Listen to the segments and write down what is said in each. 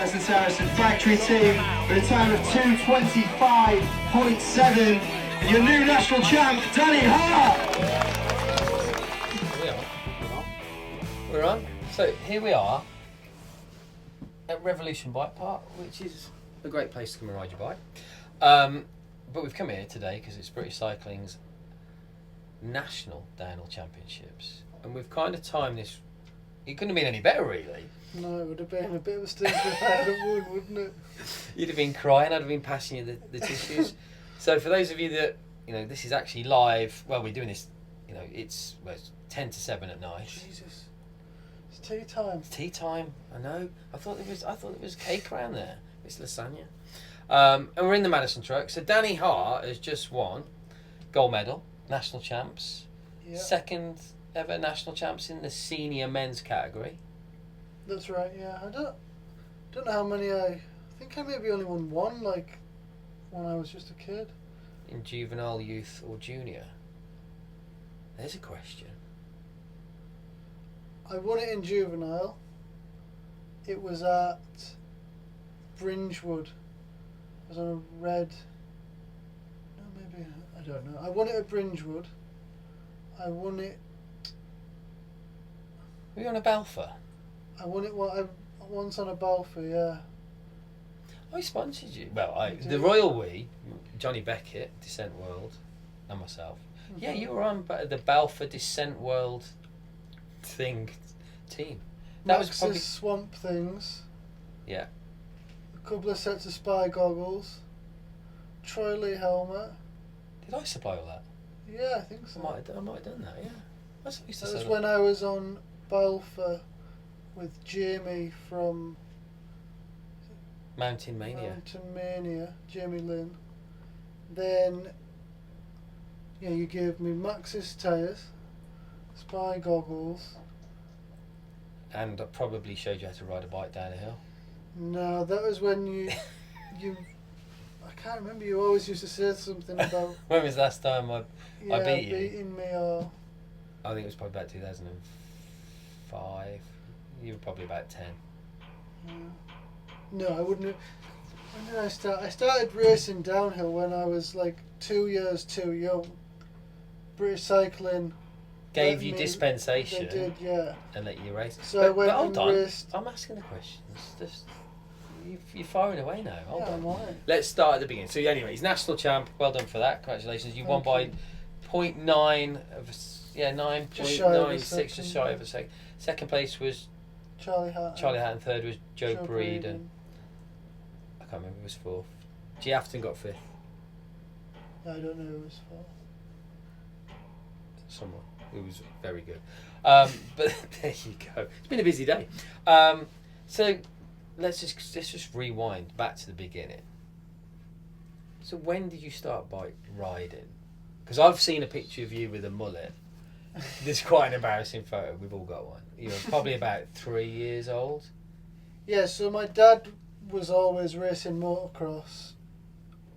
Madison Saracen factory team with a time of 2:25.7. Your new national champ, Danny Hart. We're on. So here we are at Revolution Bike Park, which is a great place to come and ride your bike. But we've come here today because it's British Cycling's National Downhill Championships, and we've kind of timed this. It couldn't have been any better, really. No, it would have been a bit of a stinker if I hadn't won, wouldn't it? You'd have been crying. I'd have been passing you the tissues. So for those of you that this is actually live. Well, we're doing this. It's 10 to 7 at night. Jesus, it's tea time. It's tea time. I know. I thought there was cake around there. It's lasagna. And we're in the Madison truck. So Danny Hart has just won gold medal, national champs, second ever national champs in the senior men's category. That's right. Yeah, I don't know how many. I think I maybe only won one, like when I was just a kid. In juvenile, youth, or junior? There's a question. I won it in juvenile. It was at Bringewood. It was on a red. No, maybe I don't know. I won it at Bringewood. I won it. Were you on a Balfour? I won it once on a Balfour, yeah. I sponsored you. Well, the Royal We, Johnny Beckett, Descent World, and myself. Mm-hmm. Yeah, you were on the Balfour Descent World team. That Max's was probably swamp things. Yeah. A couple of sets of spy goggles. Troy Lee helmet. Did I supply all that? Yeah, I think so. I might have done that. Yeah. That's what I used to That say. was when I was on Balfour with Jamie from Mountain Mania, Jamie Lynn. Then, you gave me Max's tyres, spy goggles. And I probably showed you how to ride a bike down a hill. No, that was when you I can't remember. You always used to say something about. When was the last time I beat you? Beating me or. I think it was probably about 2005. You were probably about 10. Yeah. No, I wouldn't have. When did I start? I started racing downhill when I was like 2 years too young. British Cycling gave you dispensation. They did, yeah. And let you race. So I went and raced. I'm asking the questions. You're firing away now. Hold on. I'm right. Let's start at the beginning. So anyway, he's national champ. Well done for that. Congratulations. You won by 0.9 of 9.96, just shy of a second. Second place was Charlie Hart, and third was Joe Breed, and I can't remember who was fourth. G. Afton got fifth. I don't know who was fourth. Someone who was very good. But there you go. It's been a busy day. So let's just rewind back to the beginning. So when did you start bike riding? Because I've seen a picture of you with a mullet. This is quite an embarrassing photo. We've all got one. You were probably about 3 years old. Yeah, so my dad was always racing motocross,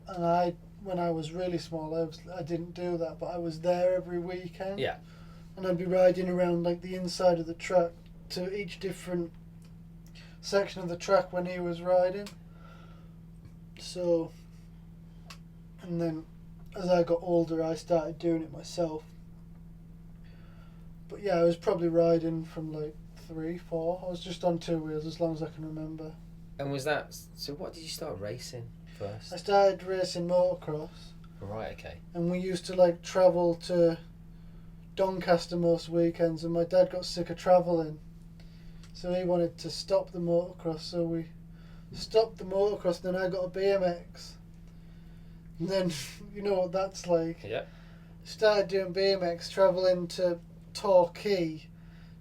and when I was really small, I didn't do that, but I was there every weekend. Yeah. And I'd be riding around like the inside of the track to each different section of the track when he was riding. So, and then as I got older, I started doing it myself. But yeah, I was probably riding from like 3, 4. I was just on 2 wheels as long as I can remember. And was that... So what did you start racing first? I started racing motocross. Right, okay. And we used to like travel to Doncaster most weekends, and my dad got sick of travelling. So he wanted to stop the motocross, so we stopped the motocross, and then I got a BMX. And then, you know what that's like. Yeah. Started doing BMX, travelling to Torquay,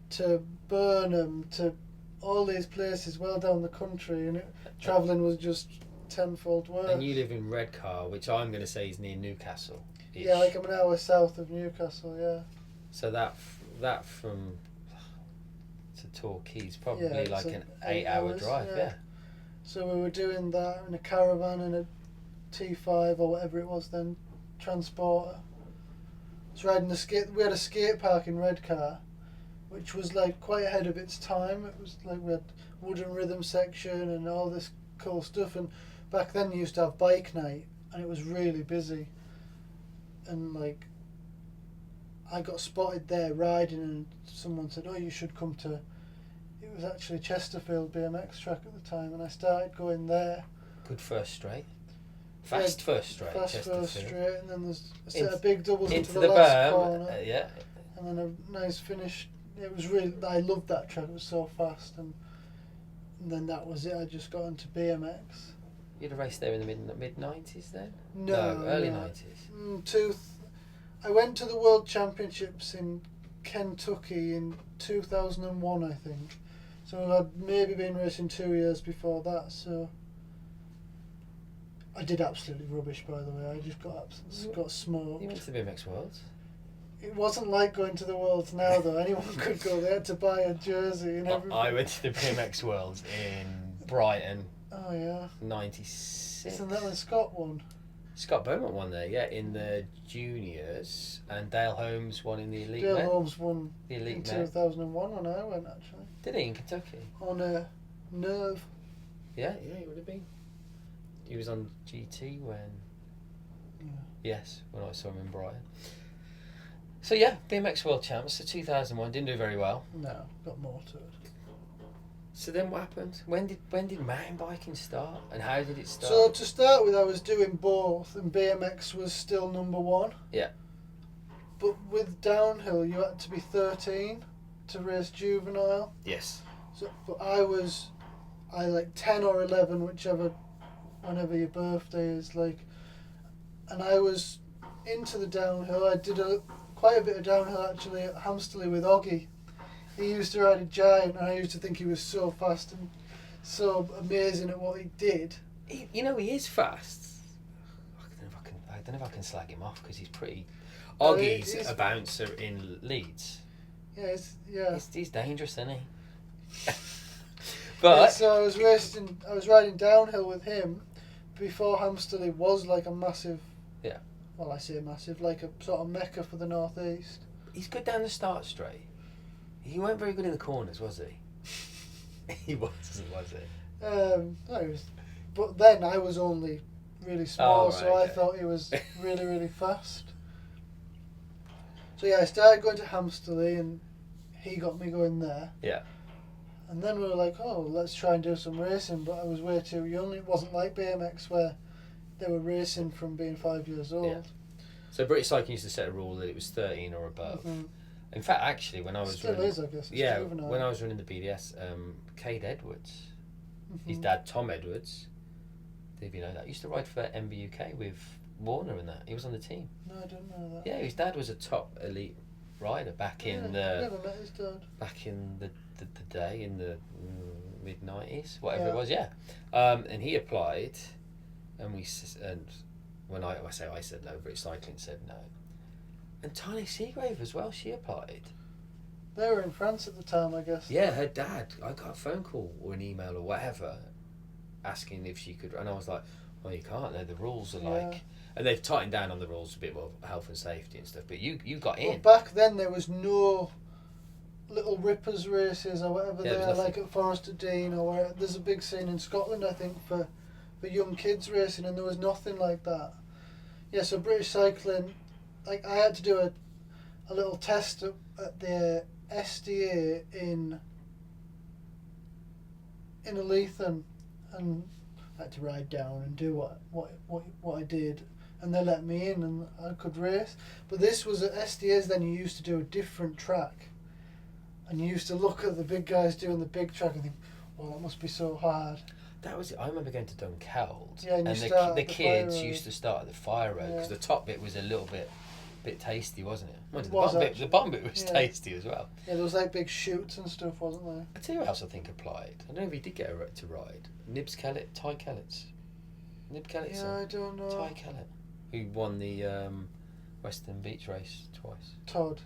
to Burnham, to all these places well down the country, and travelling was just tenfold worse. And you live in Redcar, which I'm going to say is near Newcastle. Yeah, like I'm an hour south of Newcastle, yeah. So that from to Torquay is probably like an 8-hour drive, yeah. So we were doing that in a caravan and a T5 or whatever it was then, transporter. was riding the skate. We had a skate park in Redcar, which was like quite ahead of its time. It was like we had wooden rhythm section and all this cool stuff. And back then you used to have bike night, and it was really busy. And like, I got spotted there riding, and someone said, "Oh, you should come to." It was actually Chesterfield BMX track at the time, and I started going there. Good first straight. Fast first straight. Fast Chesterfield. first straight, and then there's a set of big doubles into the the last berm. corner. Yeah. And then a nice finish. It was really, I loved that track. It was so fast, and then that was it. I just got into BMX. You'd have raced there in the mid 90s then? No, early no. 90s. I went to the World Championships in Kentucky in 2001, I think. So I'd maybe been racing 2 years before that. So I did absolutely rubbish, by the way. I just got smoked. You went to the BMX Worlds? It wasn't like going to the Worlds now, though. Anyone could go. They had to buy a jersey and everything. I went to the BMX Worlds in Brighton. Oh yeah. 96. Isn't that when Scott won? Scott Beaumont won there, yeah, in the juniors, and Dale Holmes won in the elite. Dale men. Holmes won The elite in men. 2001 when I went, actually. Did he in Kentucky? On a nerve. Yeah, he would have been. He was on GT when. Yeah. Yes, when I saw him in Brighton. So yeah, BMX World Champs. So 2001 didn't do very well. No, got more to it. So then what happened? When did mountain biking start, and how did it start? So to start with, I was doing both, and BMX was still number one. Yeah. But with downhill, you had to be 13 to race juvenile. Yes. So, but I like 10 or 11, whenever your birthday is, like, and I was into the downhill. I did quite a bit of downhill actually at Hamsterley with Oggy. He used to ride a giant, and I used to think he was so fast and so amazing at what he did. He is fast. I don't know if I can slag him off because he's pretty. Oggy's a bouncer in Leeds. Yeah, He's dangerous, isn't he? But so I was riding downhill with him before Hamsterley was like a massive. Yeah. Well, I say massive, like a sort of mecca for the northeast. he's good down the start straight. He weren't very good in the corners, was he? He wasn't, was he? No, he was, but then I was only really small, so I thought he was really, really fast. So yeah, I started going to Hamsterley, and he got me going there. Yeah. And then we were like, oh, let's try and do some racing, but I was way too young. It wasn't like BMX where they were racing from being 5 years old. Yeah. So British Cycling used to set a rule that it was 13 or above. Mm-hmm. In fact, actually, when I was Still running, is, I guess. It's yeah, juvenile. when I was running the BDS, Cade Edwards, Mm-hmm. his dad Tom Edwards, did you know that? He used to ride for MBUK with Warner and that. He was on the team. No, I didn't know that. Yeah, his dad was a top elite rider back in never met his dad. back in the day in the mid 90s, whatever Yeah. it was. Yeah, and he applied, and when I said no, British Cycling said no, and Tiny Seagrave as well. She applied. They were in France at the time, I guess. Yeah, her dad. I got a phone call or an email or whatever, asking if she could, and I was like, "Well, you can't. The rules are like." And they've tightened down on the rules a bit more, health and safety and stuff. But you got in. But back then there was no little rippers races or whatever Yeah, there, nothing. like at Forest of Dean or where. There's a big scene in Scotland, I think, for young kids racing, and there was nothing like that. Yeah, so British Cycling, like I had to do a little test at the SDA in Olethen, and I had to ride down and do what I did. And they let me in, and I could race. But this was at SDA's. Then you used to do a different track, and you used to look at the big guys doing the big track and think, "Well, that must be so hard." That was it. I remember going to Dunkeld, Yeah, and you and start the at the kids fire road. used to start at the fire road because Yeah. the top bit was a little bit tasty, wasn't it? Well, It the was bottom bit was yeah. tasty as well. Yeah, there was like big chutes and stuff, wasn't there? I tell you what else I think applied. I don't know if he did get to ride. Nibs Kellett, Ty Kellett's. Nib Kellett's Yeah, I don't know. Ty Kellett, who won the Western Beach race twice. Todd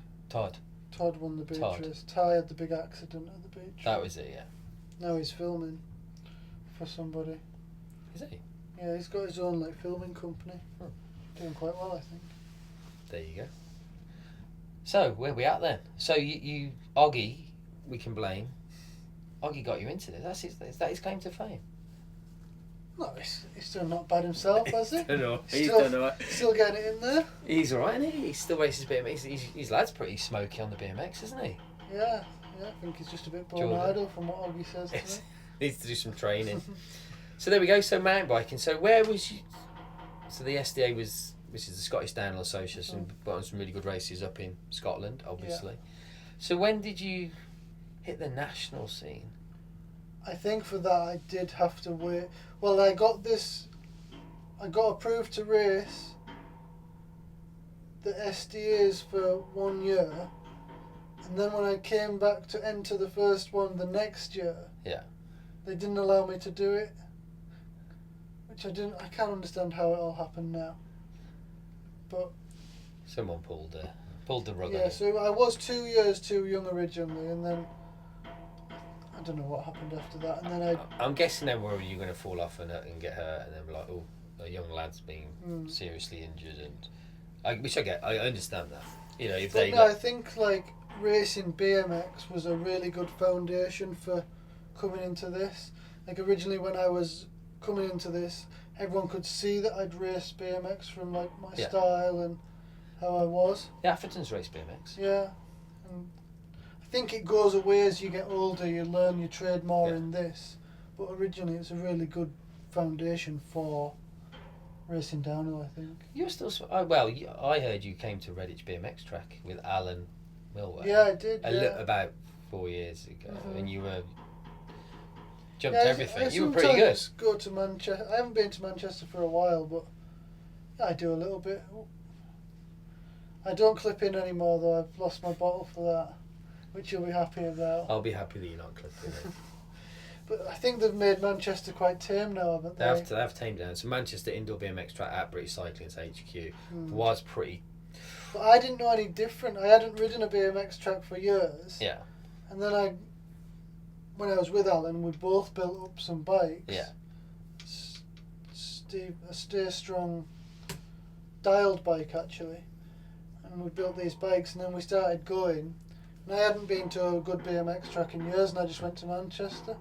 won the beach Todd. race. Ty had the big accident at the beach. That was it, yeah. Now he's filming for somebody. Is he? Yeah, he's got his own like filming company. Doing quite well, I think. There you go. So, where we at then? So, you Oggy, we can blame. Oggy got you into this. Is that his claim to fame? No, he's still not bad himself, has he? don't know. He's Still- done all right. Still getting it in there. He's alright, isn't he? He still races BMX. His lad's pretty smoky on the BMX, isn't he? Yeah, I think he's just a bit born Jordan. idle from what Oggy says to me. Needs to do some training. So there we go. So mountain biking. So where was you? So the SDA was, which is the Scottish Downhill Association, put on some really good races up in Scotland, obviously. So when did you hit the national scene? I think for that I did have to wait. Well, I got approved to race the SDAs for 1 year, and then when I came back to enter the first one the next year, they didn't allow me to do it, which I can't understand how it all happened now. But Someone pulled the rug on yeah, you. so I was 2 years too young originally, and then I don't know what happened after that, and then I'm guessing then were you going to fall off and get hurt, and then be like, oh, a young lad's being seriously injured, and which I get. I understand that. You know, if they. I think like racing BMX was a really good foundation for coming into this. Like originally when I was coming into this, everyone could see that I'd raced BMX from like my style and how I was. The Atherton's race BMX. Yeah, and I think it goes away as you get older. You learn your trade more in this, but originally it's a really good foundation for racing downhill, I think. You're still. I heard you came to Redditch BMX track with Alan Milway. Yeah, I did. About 4 years ago, and you were jumped I everything. You were pretty good. Go to Manchester. I haven't been to Manchester for a while, but I do a little bit. I don't clip in anymore though. I've lost my bottle for that, which you'll be happy about. I'll be happy that you're not clipping it. But I think they've made Manchester quite tame now, haven't they? They have tamed down. So Manchester indoor BMX track at British Cycling's HQ was pretty. But I didn't know any different. I hadn't ridden a BMX track for years. Yeah. And then when I was with Alan, we both built up some bikes. Yeah. A Stay Strong dialed bike actually. And we built these bikes, and then we started going. And I hadn't been to a good BMX track in years, and I just went to Manchester.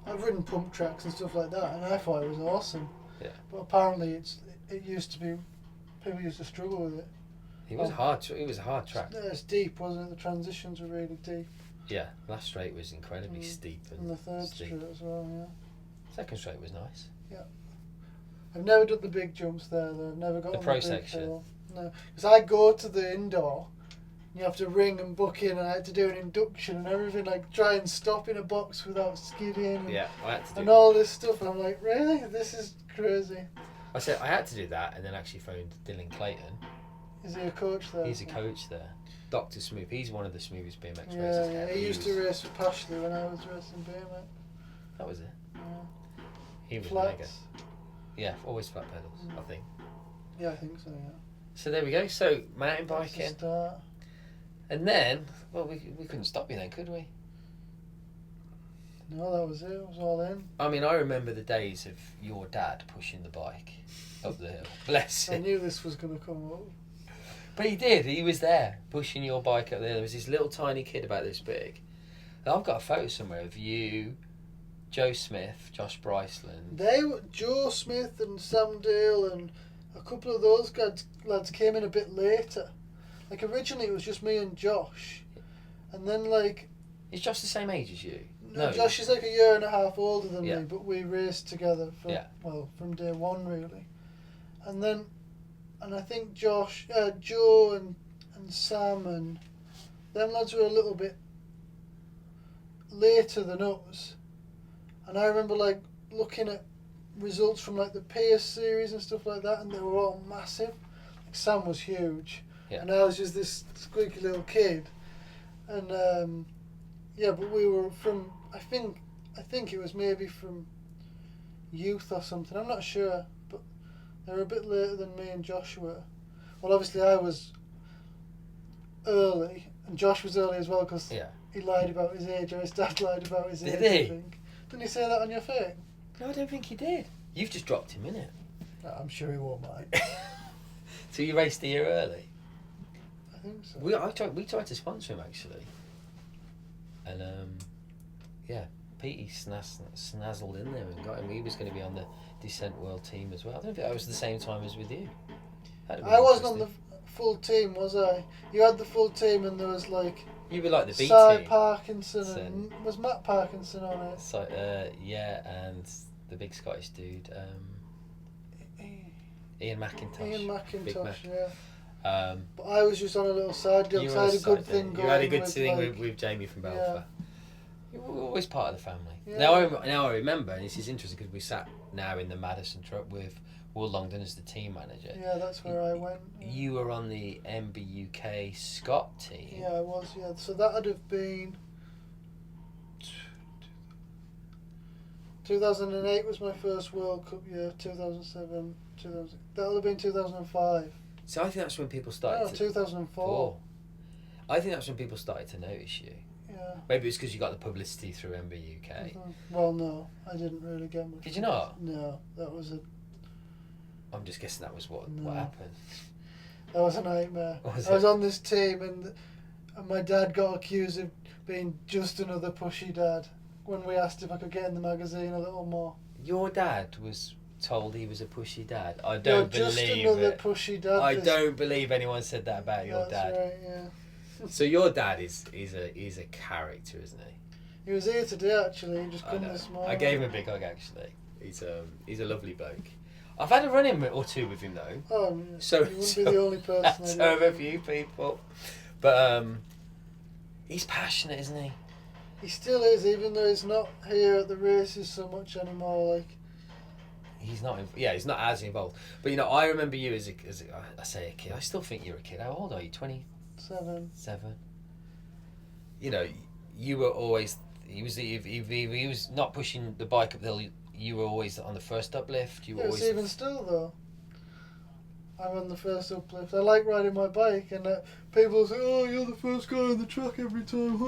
I've ridden pump tracks and stuff like that, and I thought it was awesome. Yeah. But apparently, it used to be, people used to struggle with it. It was hard. It was a hard track. It's deep, wasn't it? The transitions were really deep. Yeah. Last straight was incredibly steep And the third steep. straight as well. Yeah. Second straight was nice. Yeah. I've never done the big jumps there though. I've never got The on pro the big section. hill. No, because I go to the indoor. You have to ring and book in, and I had to do an induction and everything, like try and stop in a box without skidding. And, Yeah, I had to do. and all this stuff. And I'm like, really? This is crazy. I said I had to do that, and then actually phoned Dylan Clayton. Is he a coach there? He's a coach there. Dr. Smooth. He's one of the smoothest BMX Yeah, racers. yeah. He used to race with Pashley when I was racing BMX. That was it. Yeah. He was Flats. mega. Yeah, always flat pedals, I think. Yeah, I think so. Yeah. So there we go. So mountain That's the biking, start. and then we couldn't stop you then, could we? No, that was it. It was all in. I mean, I remember the days of your dad pushing the bike up the hill. Bless I him. knew this was going to come up. But he did. He was there pushing your bike up there. There was this little tiny kid about this big. And I've got a photo somewhere of you, Joe Smith, Josh Bryceland. They were Joe Smith and Sam Dale and a couple of those lads came in a bit later. Like originally it was just me and Josh, and then like Is Josh the same age as you? no, Josh is like a year and a half older than Yeah. me, but we raced together from day one really, and I think Joe and Sam and them lads were a little bit later than us, and I remember like looking at results from like the Pierce series and stuff like that, and they were all massive. Like Sam was huge, and I was just this squeaky little kid, and but we were from I think it was maybe from youth or something. I'm not sure, but they were a bit later than me and Josh were. Well, obviously I was early, and Josh was early as well because he lied about his age, or his dad lied about his age. Did he? I think. Didn't he say that on your thing? No, I don't think he did. You've just dropped him, innit? No, I'm sure he won't mind. So you raced a year early? I think so. We tried to sponsor him actually. And Petey snazzled in there and got him. He was going to be on the Descent World Team as well. I don't think that was the same time as with you. I wasn't on the full team, was I? You had the full team, and there was like. You were like the B Si team. Parkinson and was Matt Parkinson on it? So, yeah, and the big Scottish dude, Ian McIntosh. Ian Big McIntosh, Mac. yeah. But I was just on a little side deal. You I had a good thing going. You had a good thing like, with Jamie from Belfast. Yeah. You were always part of the family. Yeah. Now I remember, and this is interesting because we sat now in the Madison truck with Will Longdon as the team manager. Yeah, that's where I went. Yeah. You were on the MBUK Scott team. Yeah, I was. Yeah, so that would have been 2008 was my first World Cup year. 2007, 2000. That would have been 2005. So I think that's when people started. No, 2004. I think that's when people started to notice you. Yeah. Maybe it's because you got the publicity through MBUK. Mm-hmm. Well, no, I didn't really get much. Did you not? No, that was a. I'm just guessing that was what happened. That was a nightmare. I was on this team and my dad got accused of being just another pushy dad when we asked if I could get in the magazine a little more. Your dad was told he was a pushy dad. I don't You're believe just another it. pushy dad. I don't believe anyone said that about your dad. That's right, yeah. So your dad is a character, isn't he? He was here today actually, he just come this morning. I gave him a big hug actually. He's a lovely bloke. I've had a run-in or two with him though. Oh, yeah. So you wouldn't be the only person. So have a few people. But he's passionate, isn't he? He still is, even though he's not here at the races so much anymore. Like he's not. He's not as involved. But you know, I remember you as a I say a kid. I still think you're a kid. How old are you? 27. You know, you were always. He was not pushing the bike up the hill. You were always on the first uplift. You were always. Even still though. I'm on the first uplift. I like riding my bike, and people say, "Oh, you're the first guy on the track every time."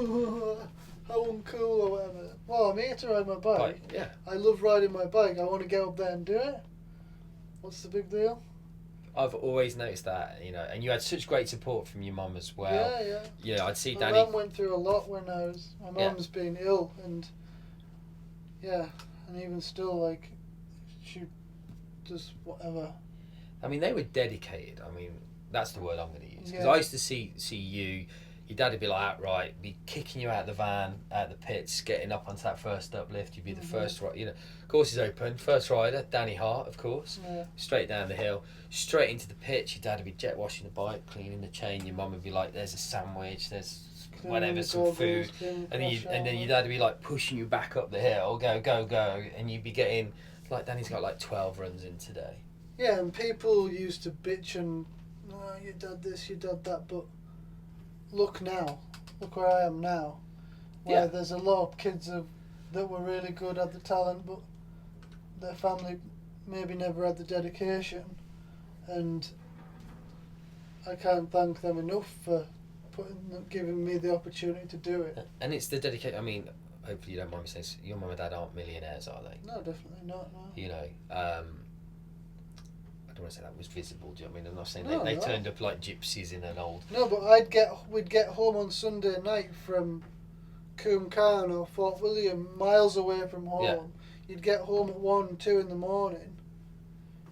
How uncool or whatever. Well, I'm here to ride my bike. Yeah. I love riding my bike. I want to get up there and do it. What's the big deal? I've always noticed that, you know, and you had such great support from your mum as well. Yeah. You know, I'd see my Danny. mum went through a lot when my mum's been ill, and and even still, like, she does whatever. I mean, they were dedicated. I mean, that's the word I'm going to use. Because Yeah. I used to see you, your dad would be like, outright, be kicking you out the van, out the pits, getting up onto that first uplift. You'd be the first, you know, course is open. First rider, Danny Hart, of course. Yeah. Straight down the hill, straight into the pits. Your dad would be jet washing the bike, cleaning the chain. Your mum would be like, there's a sandwich, there's whatever, some food. And then your dad would be like pushing you back up the hill, go, and you'd be getting, like, Danny's got like 12 runs in today. Yeah, and people used to bitch and, oh, you did this, you did that, but look where I am now, where there's a lot of kids that were really good at the talent, but their family maybe never had the dedication, and I can't thank them enough for giving me the opportunity to do it. And it's the dedication. I mean, hopefully you don't mind me saying, your mum and dad aren't millionaires, are they? No, definitely not. No. You know, I don't want to say that was visible. Do you know what I mean? I'm not saying No, they turned up like gypsies in an old. No, but we'd get home on Sunday night from Coombe Carn or Fort William, miles away from home. Yeah. You'd get home at 1, 2 in the morning.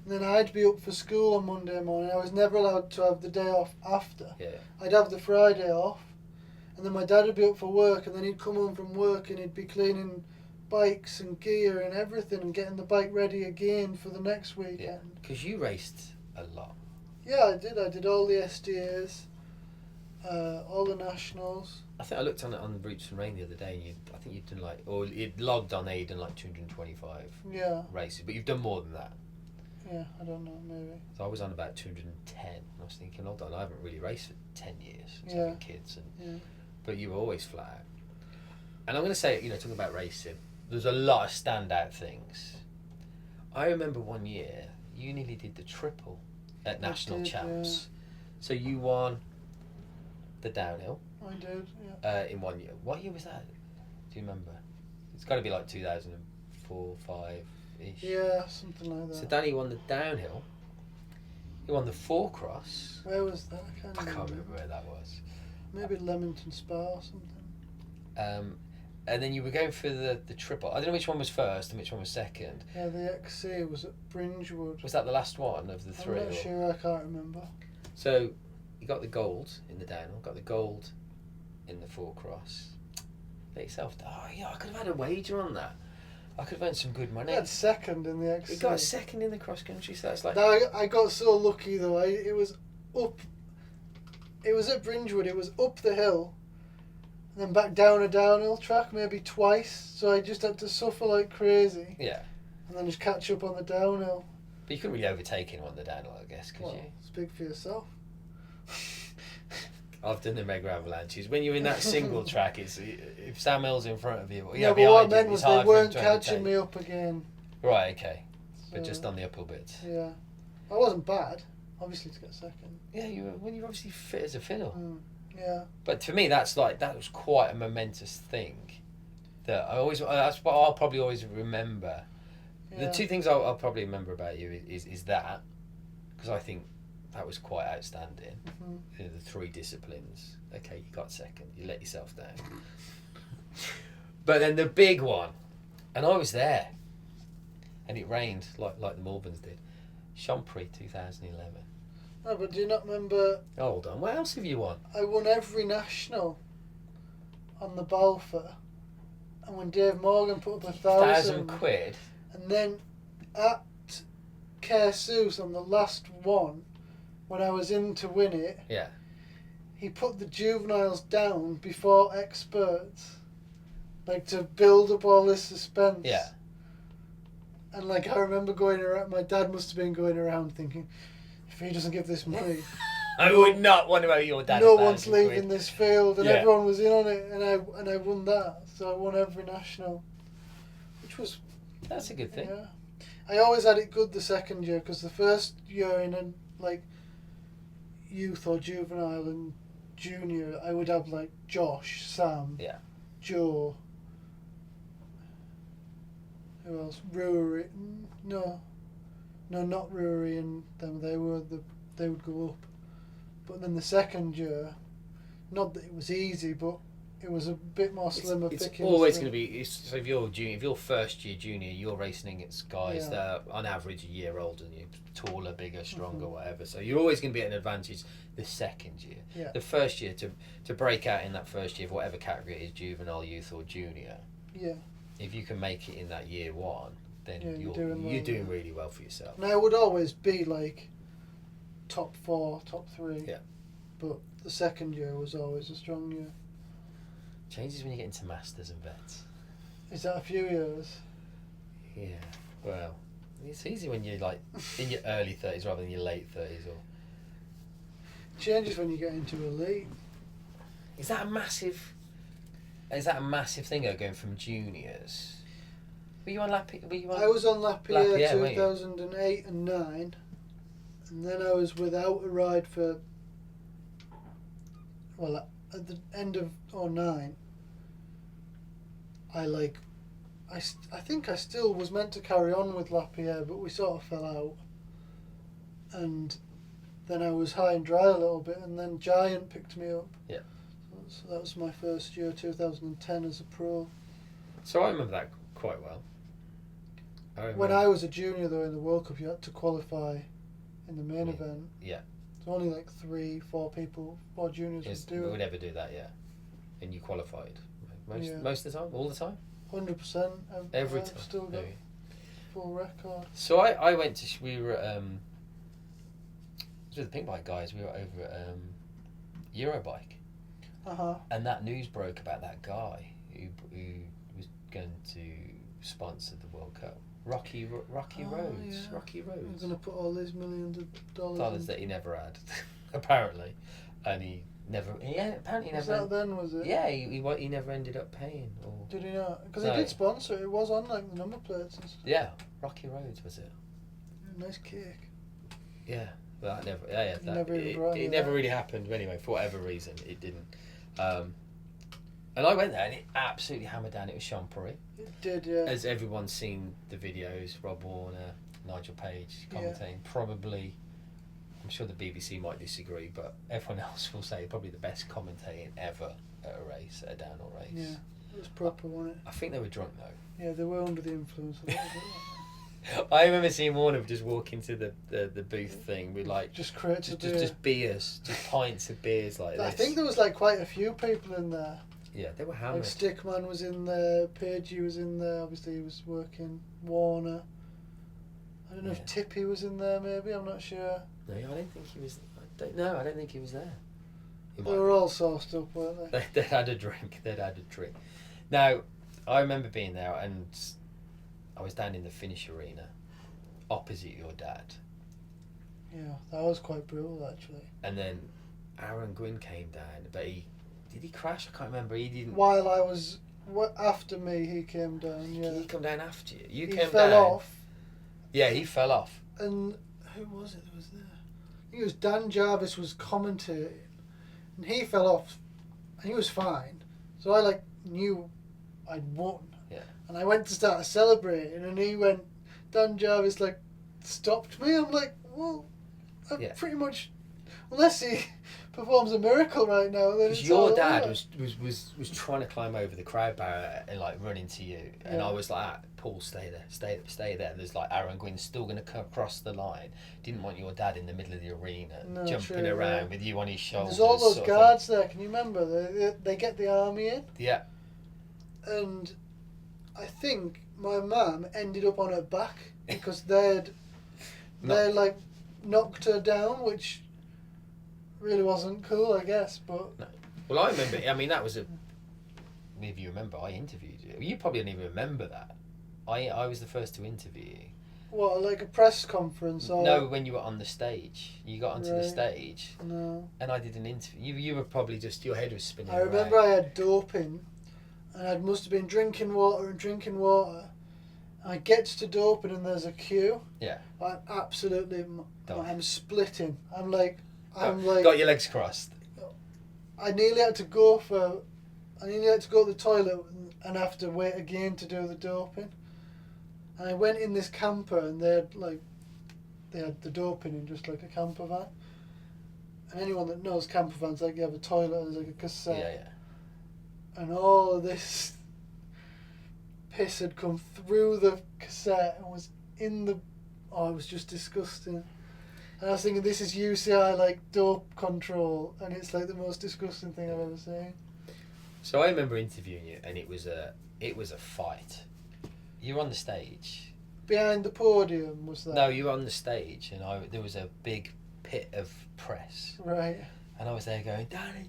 And then I'd be up for school on Monday morning. I was never allowed to have the day off after. Yeah. I'd have the Friday off. And then my dad would be up for work, and then he'd come home from work and he'd be cleaning bikes and gear and everything and getting the bike ready again for the next weekend. Yeah, because you raced a lot. Yeah, I did. I did all the SDAs, all the nationals. I think I looked on Roots and Rain the other day, and I think you'd done like, or it logged on there, you'd done like 225 races, but you've done more than that. Yeah, I don't know, maybe. So I was on about 210, and I was thinking, hold on, I haven't really raced for 10 years since having kids, but you were always flat out. And I'm going to say, you know, talking about racing, there's a lot of standout things. I remember one year, you nearly did the triple at National Champs. Yeah. So you won the downhill. I did, yeah. In 1 year. What year was that? Do you remember? It's got to be like 2004, 5-ish. Yeah, something like that. So Danny won the downhill. He won the 4-cross. Where was that? I can't remember where that was. Maybe Leamington Spa or something. And then you were going for the triple. I don't know which one was first and which one was second. Yeah, the XC was at Bringewood. Was that the last one of the three? I'm not sure, I can't remember. So you got the gold in the downhill, got the gold in the four cross. Let yourself down. Oh yeah, I could have had a wager on that. I could have earned some good money. I had second in the XC. You got a second in the cross country, so that's like. No, I got so lucky though. It was up. It was at Bringewood. It was up the hill, and then back down a downhill track, maybe twice. So I just had to suffer like crazy. Yeah. And then just catch up on the downhill. But you couldn't really overtake anyone on the downhill, I guess, could you? Speak for yourself. I've done the mega avalanches. When you're in that single track, it's if Sam Hill's in front of you, Yeah, but what I meant was they weren't catching me up again. Right, okay. So, But just on the uphill bits. Yeah, I wasn't bad. Obviously, to get second. Yeah, you're obviously fit as a fiddle. Yeah. But for me, that was quite a momentous thing. That's what I'll probably always remember. Yeah. The two things I'll probably remember about you is that, because I think that was quite outstanding. Mm-hmm. The three disciplines. Okay, you got second. You let yourself down. But then the big one, and I was there, and it rained like the Malverns did. Champri 2011. No, but do you not remember? Hold on. What else have you won? I won every national on the Balfour, and when Dave Morgan put up 1,000 £1,000, and then at Cairns on the last one, when I was in to win it, yeah, he put the juveniles down before experts, like to build up all this suspense. yeah. And like I remember going around, my dad must have been going around thinking, if he doesn't give this money, I would not want to owe your dad. no one's leaving this field, and Yeah. everyone was in on it, and I won that, so I won every national, which was That's a good thing. yeah. I always had it good the second year because the first year in like youth or juvenile and junior, I would have like Josh, Sam, Yeah. Joe. Who else? Brewery? No, not Brewery and them. They would go up. But then the second year, not that it was easy, but it was a bit more slimmer. It's pickings always than- going to be. So if you're junior, if you're first year junior, you're racing against guys that are on average a year older than you, taller, bigger, stronger, whatever. So you're always going to be at an advantage the second year. Yeah. The first year to break out in that first year of whatever category it is, juvenile, youth, or junior. Yeah. If you can make it in that year one, then Yeah, you're doing doing well. really well for yourself. And I would always be like top 4, top 3. Yeah. But the second year was always a strong year. Changes when you get into masters and vets. Is that a few years? Yeah. Well, it's easy when you're like in your early 30s rather than your late 30s. Or Changes when you get into elite. is that a massive thing though, going from juniors? Were you on I was on Lapierre Lapierre, weren't you? 2008 and 9, and then I was without a ride for, well, at the end of 2009, I think I still was meant to carry on with Lapierre, but we sort of fell out, and then I was high and dry a little bit, and then Giant picked me up. Yeah. So that was my first year, 2010, as a pro. So I remember that quite well. When I was a junior, though, in the World Cup, you had to qualify in the main event. Yeah. So only like 3-4 people, 4 juniors would do would it. ever do that, yeah. And you qualified Yeah. most of the time, all the time. 100%. Every I've time. still got Maybe. full record. So I went to we were at with the Pinkbike guys. We were over at Eurobike, and that news broke about that guy who was going to sponsor the World Cup. Rocky Roads. Yeah. Rocky I'm Roads. going to put all these millions of dollars Dollars in. that he never had, apparently, and he never. Yeah, apparently he Was never. that then, was it? Yeah, he never ended up paying. Or Did he not? Because No. he did sponsor it. It was on like the number plates and stuff. yeah, Rocky Roads was it? Nice cake. Yeah, but that never. Yeah, that, Never even brought it you never that. really happened. Anyway, for whatever reason, it didn't. And I went there, and it absolutely hammered down. It was Champri, It did, yeah. as everyone's seen the videos. Rob Warner, Nigel Page commentating. Probably, I'm sure the BBC might disagree, but everyone else will say probably the best commentating ever at a race, at a downhill race. Yeah. It was proper, wasn't it? I think they were drunk though. Yeah, they were under the influence a little bit. I remember seeing Warner just walk into the booth thing with like Just crates of beer. just beers, just pints of beers like this. I think there was like quite a few people in there. Yeah, they were hammered. Like Stickman was in there, Pagey was in there, obviously he was working, Warner. I don't know if Tippy was in there maybe, I'm not sure. No, I don't think he was. I don't think he was there. They were all sauced up, weren't they? They'd had a drink. Now, I remember being there and I was down in the finish arena opposite your dad. Yeah, that was quite brutal actually. And then Aaron Gwynn came down, but did he crash? I can't remember. He didn't. While I was after me, he came down. Yeah, He came down after you. he came fell down. off. Yeah, he fell off. And who was it that was there? I think it was Dan Jarvis was commentating, and he fell off, and he was fine. So I knew I'd won. Yeah. And I went to start celebrating, and Dan Jarvis stopped me. I'm like, well, I pretty much, unless he performs a miracle right now, then it's your all dad over. was trying to climb over the crowd barrier and run into you, and I was like, Paul, stay there. And there's Aaron Gwynn still going to come across the line. Didn't want your dad in the middle of the arena jumping around with you on his shoulders. There's all those guards there. Can you remember? They get the army in. Yeah. And I think my mum ended up on her back because they knocked her down, which really wasn't cool, I guess. But no. Well, I remember. I mean, that was if you remember, I interviewed you. You probably don't even remember that. I was the first to interview you. What, like a press conference? Or... No, when you were on the stage. You got onto the stage. No. And I did an interview. You were probably just, your head was spinning I remember I had doping, and I must have been drinking water. I get to doping and there's a queue. Yeah. I'm absolutely, I'm splitting. I'm like... Got your legs crossed. I nearly had to go to the toilet and have to wait again to do the doping. And I went in this camper and they had the doping in just like a camper van. And anyone that knows camper vans, you have a toilet and there's a cassette. Yeah. And all of this piss had come through the cassette and was in the... Oh, it was just disgusting. And I was thinking, this is UCI dope control, and it's the most disgusting thing I've ever seen. So I remember interviewing you, and it was a fight. You were on the stage. Behind the podium was that? No, you were on the stage, and there was a big pit of press. Right. And I was there going, Danny,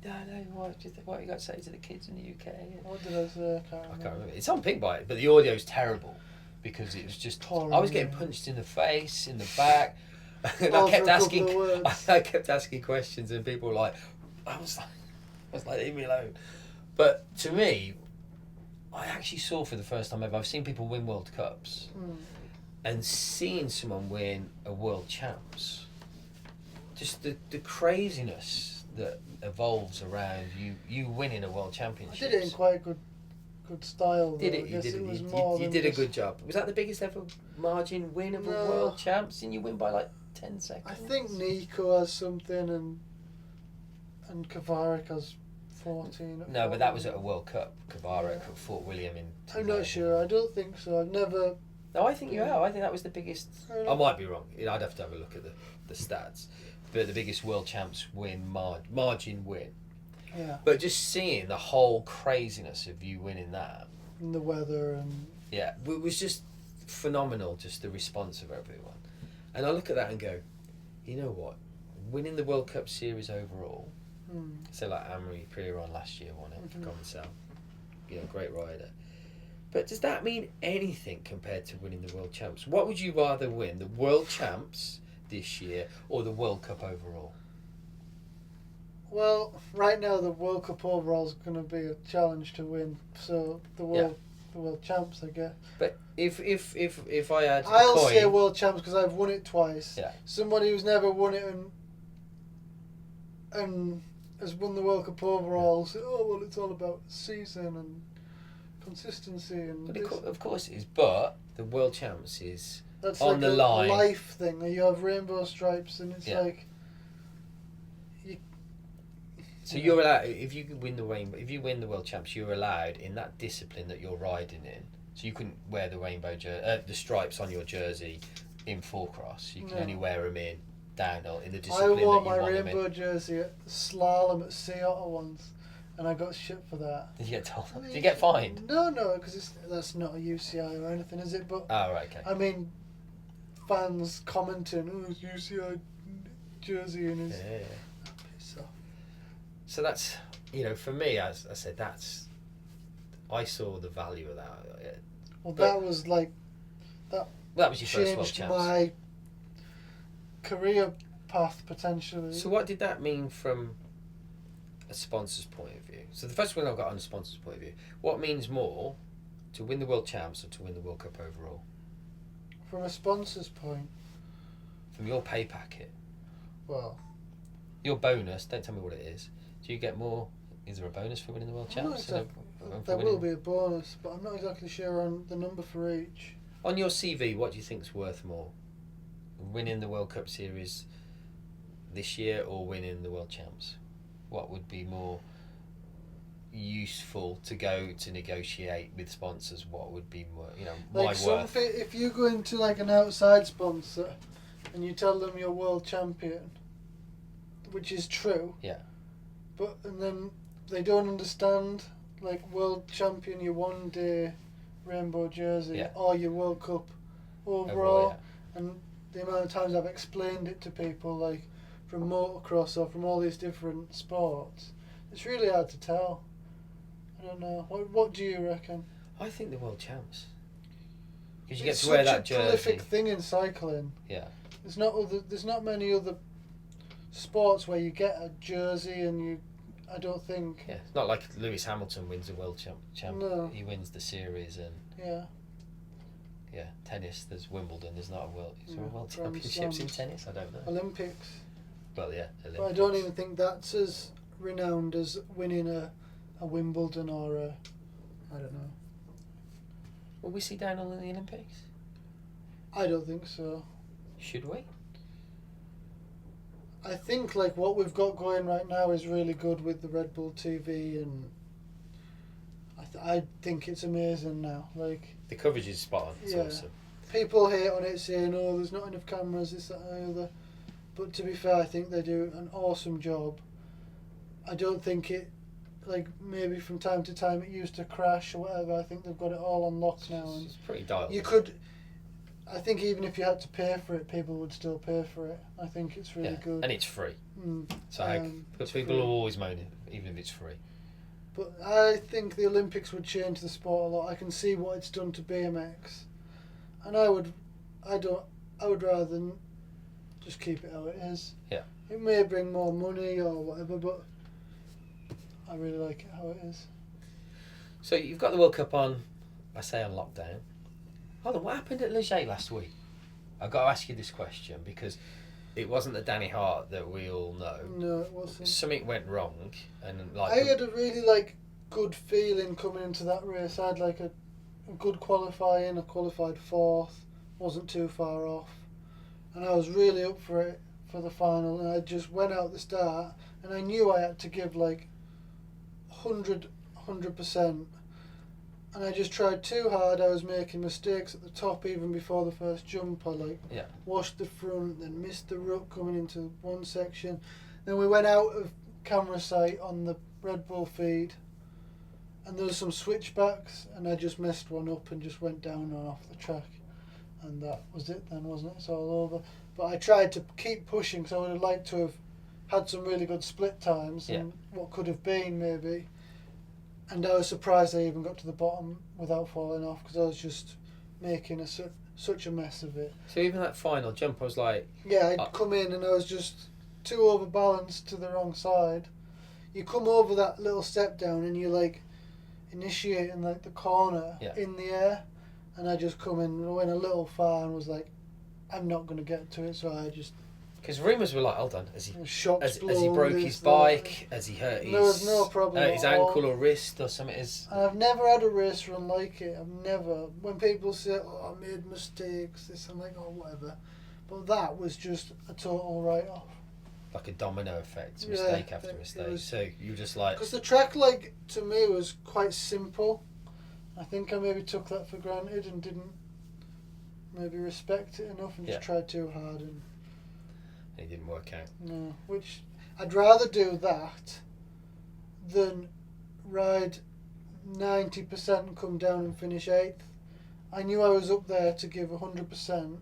what have you got to say to the kids in the UK? What did I say? I can't remember. It's on Pinkbike, but the audio's terrible because it was just horrible. I was getting punched in the face, in the back. And I kept asking questions, and people were like, I was like, leave me alone. But to me, I actually saw for the first time ever, I've seen people win World Cups, and seeing someone win a World Champs, just the craziness that evolves around you winning a World Championship. I did it in quite good style. Though. You did a good job. Was that the biggest ever margin win of a World Champs? Didn't you win by 10 seconds? I think Nico has something and Kavarik has 14. No, but that was at a World Cup. Kavarik at Fort William in... I'm not sure. I don't think so. I've never... No, I think you have. I think that was the biggest... I might be wrong. I'd have to have a look at the stats. But the biggest World Champs win, margin win. Yeah. But just seeing the whole craziness of you winning that... And the weather and... Yeah, it was just phenomenal, just the response of everyone. And I look at that and go, you know what? Winning the World Cup series overall... So Amory Priron last year won it for Cannondale. Great rider. But does that mean anything compared to winning the World Champs? What would you rather win, the World Champs this year or the World Cup overall? Well, right now the World Cup overall is going to be a challenge to win. So the World Champs, I guess. But if I had I'll say World Champs because I've won it twice. Yeah. Somebody who's never won it and has won the World Cup overall say, oh well, it's all about season and consistency and. But of course it is. But the World Champs is that's on the line. A life thing. You have rainbow stripes and it's So you're allowed, if you win the rainbow, if you win the world champs, you're allowed in that discipline that you're riding in. So you couldn't wear the the stripes on your jersey in full cross. You can only wear them in downhill in the discipline. I wore that you my want them rainbow in. jersey at slalom at Si Paton once, and I got shit for that. Did you get told? Did you get fined? No, because that's not a UCI or anything, is it? But Oh, right, okay. I mean, fans commenting, "Oh, it's UCI jersey," and his. Yeah. Piss off. So that's, for me, as I said, I saw the value of that. Well, But- that was like Well, that was your first world changed champs. my career path potentially. So what did that mean from a sponsor's point of view? So the first one I got on a sponsor's point of view, what means more, to win the world champs or to win the World Cup overall? From a sponsor's point, From your pay packet, well, your bonus, don't tell me what it is. Do you get more? Is there a bonus for winning the world I'm not champs? there will be a bonus, but I'm not exactly sure on the number for each. On your CV, what do you think's worth more? Winning the World Cup Series this year or winning the world champs? What would be more useful to go to negotiate with sponsors? What would be more, my Like worth? something, if you go into like an outside sponsor and you tell them you're world champion, which is true. Yeah. And then they don't understand, like world champion, your 1 day rainbow jersey, or your World Cup overall, and the amount of times I've explained it to people, like from motocross or from all these different sports, it's really hard to tell. I don't know. What do you reckon? I think the world champs. Because you It's get to wear such that a jersey. prolific thing in cycling. Yeah. There's not many other sports where you get a jersey and I don't think. Yeah, it's not like Lewis Hamilton wins the world champ. No. He wins the series and tennis. There's Wimbledon. There's not a world. Is there a world Grand championships in Slams. tennis? I don't know. Olympics. Well, yeah. But I don't even think that's as renowned as winning a Wimbledon or I don't know. Will we see downhill in the Olympics? I don't think so. Should we? I think like what we've got going right now is really good with the Red Bull TV, and I think it's amazing now. Like The coverage is spot on. It's awesome. People hate on it saying, "Oh, there's not enough cameras, this, that, and the other." But to be fair, I think they do an awesome job. I don't think it, like maybe from time to time it used to crash or whatever. I think they've got it all unlocked now, and It's pretty dialed. you could. I think even if you had to pay for it, people would still pay for it. I think it's really good. And it's free. So it's people free. will always moan even if it's free. But I think the Olympics would change the sport a lot. I can see what it's done to BMX, and I would rather than just keep it how it is. Yeah. It may bring more money or whatever, but I really like it how it is. So you've got the World Cup on, I say on lockdown. Hold on, what happened at Leger last week? I've got to ask you this question because it wasn't the Danny Hart that we all know. No, it wasn't. Something went wrong, and I had a really good feeling coming into that race. I had a good qualifying. I qualified 4th, wasn't too far off, and I was really up for it for the final. And I just went out the start, and I knew I had to give 100%. And I just tried too hard. I was making mistakes at the top even before the first jump. I washed the front, then missed the rut coming into one section. Then we went out of camera sight on the Red Bull feed, and there was some switchbacks, and I just messed one up and just went down and off the track, and that was it then, wasn't it? It's all over. But I tried to keep pushing, so I would have liked to have had some really good split times and what could have been maybe. And I was surprised I even got to the bottom without falling off, because I was just making such a mess of it. So even that final jump, I was like... Yeah, I'd come in and I was just too overbalanced to the wrong side. You come over that little step down and you're initiating the corner in the air, and I just come in, went a little far and was like, I'm not going to get to it, so I just... Because rumours were hold on, has he blown, broke his bike? Has he hurt there was no problem his at all. ankle or wrist or something? And I've never had a race run like it. I've never. When people say, "Oh, I made mistakes," I'm like, "Oh, whatever." But that was just a total write-off. like a domino effect, mistake after mistake. So you just like... Because the track, like, to me was quite simple. I think I maybe took that for granted and didn't maybe respect it enough and just tried too hard. And it didn't work out. No, which I'd rather do that than ride 90% and come down and finish 8th. I knew I was up there to give 100%.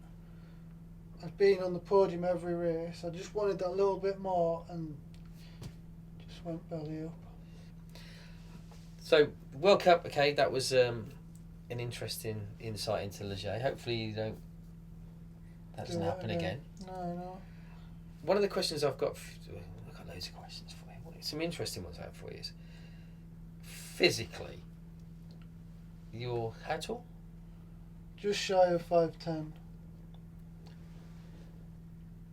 I've been on the podium every race. I just wanted that little bit more and just went belly up. So, World Cup, okay, that was an interesting insight into Leger. Hopefully that doesn't happen again. No. One of the questions I've got loads of questions for you. Some interesting ones I have for you is, physically, you're how tall? Just shy of 5'10".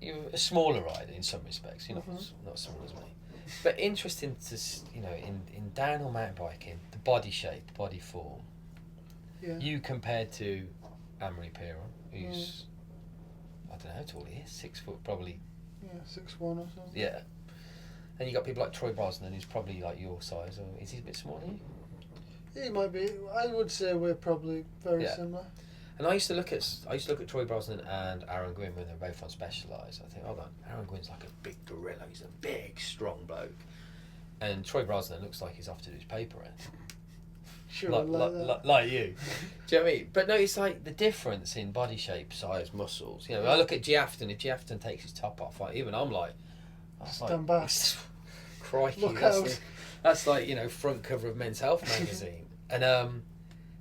You're a smaller rider in some respects. You're not as small as me. But interesting to, in downhill mountain biking, the body shape, the body form. Yeah. You compared to Amory Piron, who's, I don't know how tall he is, 6 foot probably. Yeah, 6'1" or something. Yeah. And you got people like Troy Brosnan, who's probably like your size, or is he a bit smaller than you? He might be. I would say we're probably very similar. And I used to look at Troy Brosnan and Aaron Gwynn when they're both on Specialised. I think, hold on, Aaron Gwynn's like a big gorilla. He's a big, strong bloke, and Troy Brosnan looks like he's off to do his paper round. Sure, like you. Do you know what I mean? But no, it's like the difference in body shape, size, muscles. You know, I look at Giafton. If Giafton takes his top off, even I'm like, stand back. Crikey, Look out. That's like, front cover of Men's Health magazine. And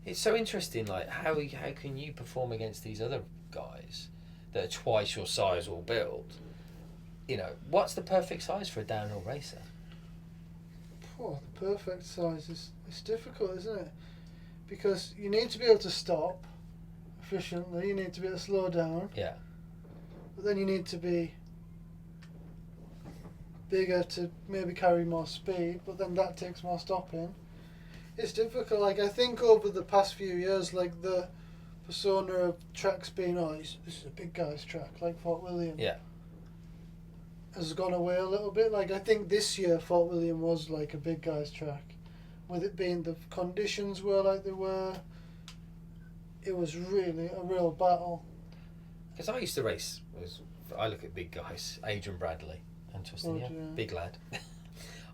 it's so interesting, like how can you perform against these other guys that are twice your size or build? What's the perfect size for a downhill racer? The perfect size it's difficult, isn't it? Because you need to be able to stop efficiently, you need to be able to slow down. Yeah. But then you need to be bigger to maybe carry more speed, but then that takes more stopping. It's difficult. Like, I think over the past few years, like, the persona of tracks being, this is a big guy's track, like Fort William. Yeah. Has gone away a little bit. Like, I think this year Fort William was like a big guy's track. With it being the conditions were like they were, it was really a real battle. Because I used to race, I look at big guys, Adrian Bradley, interesting, big lad.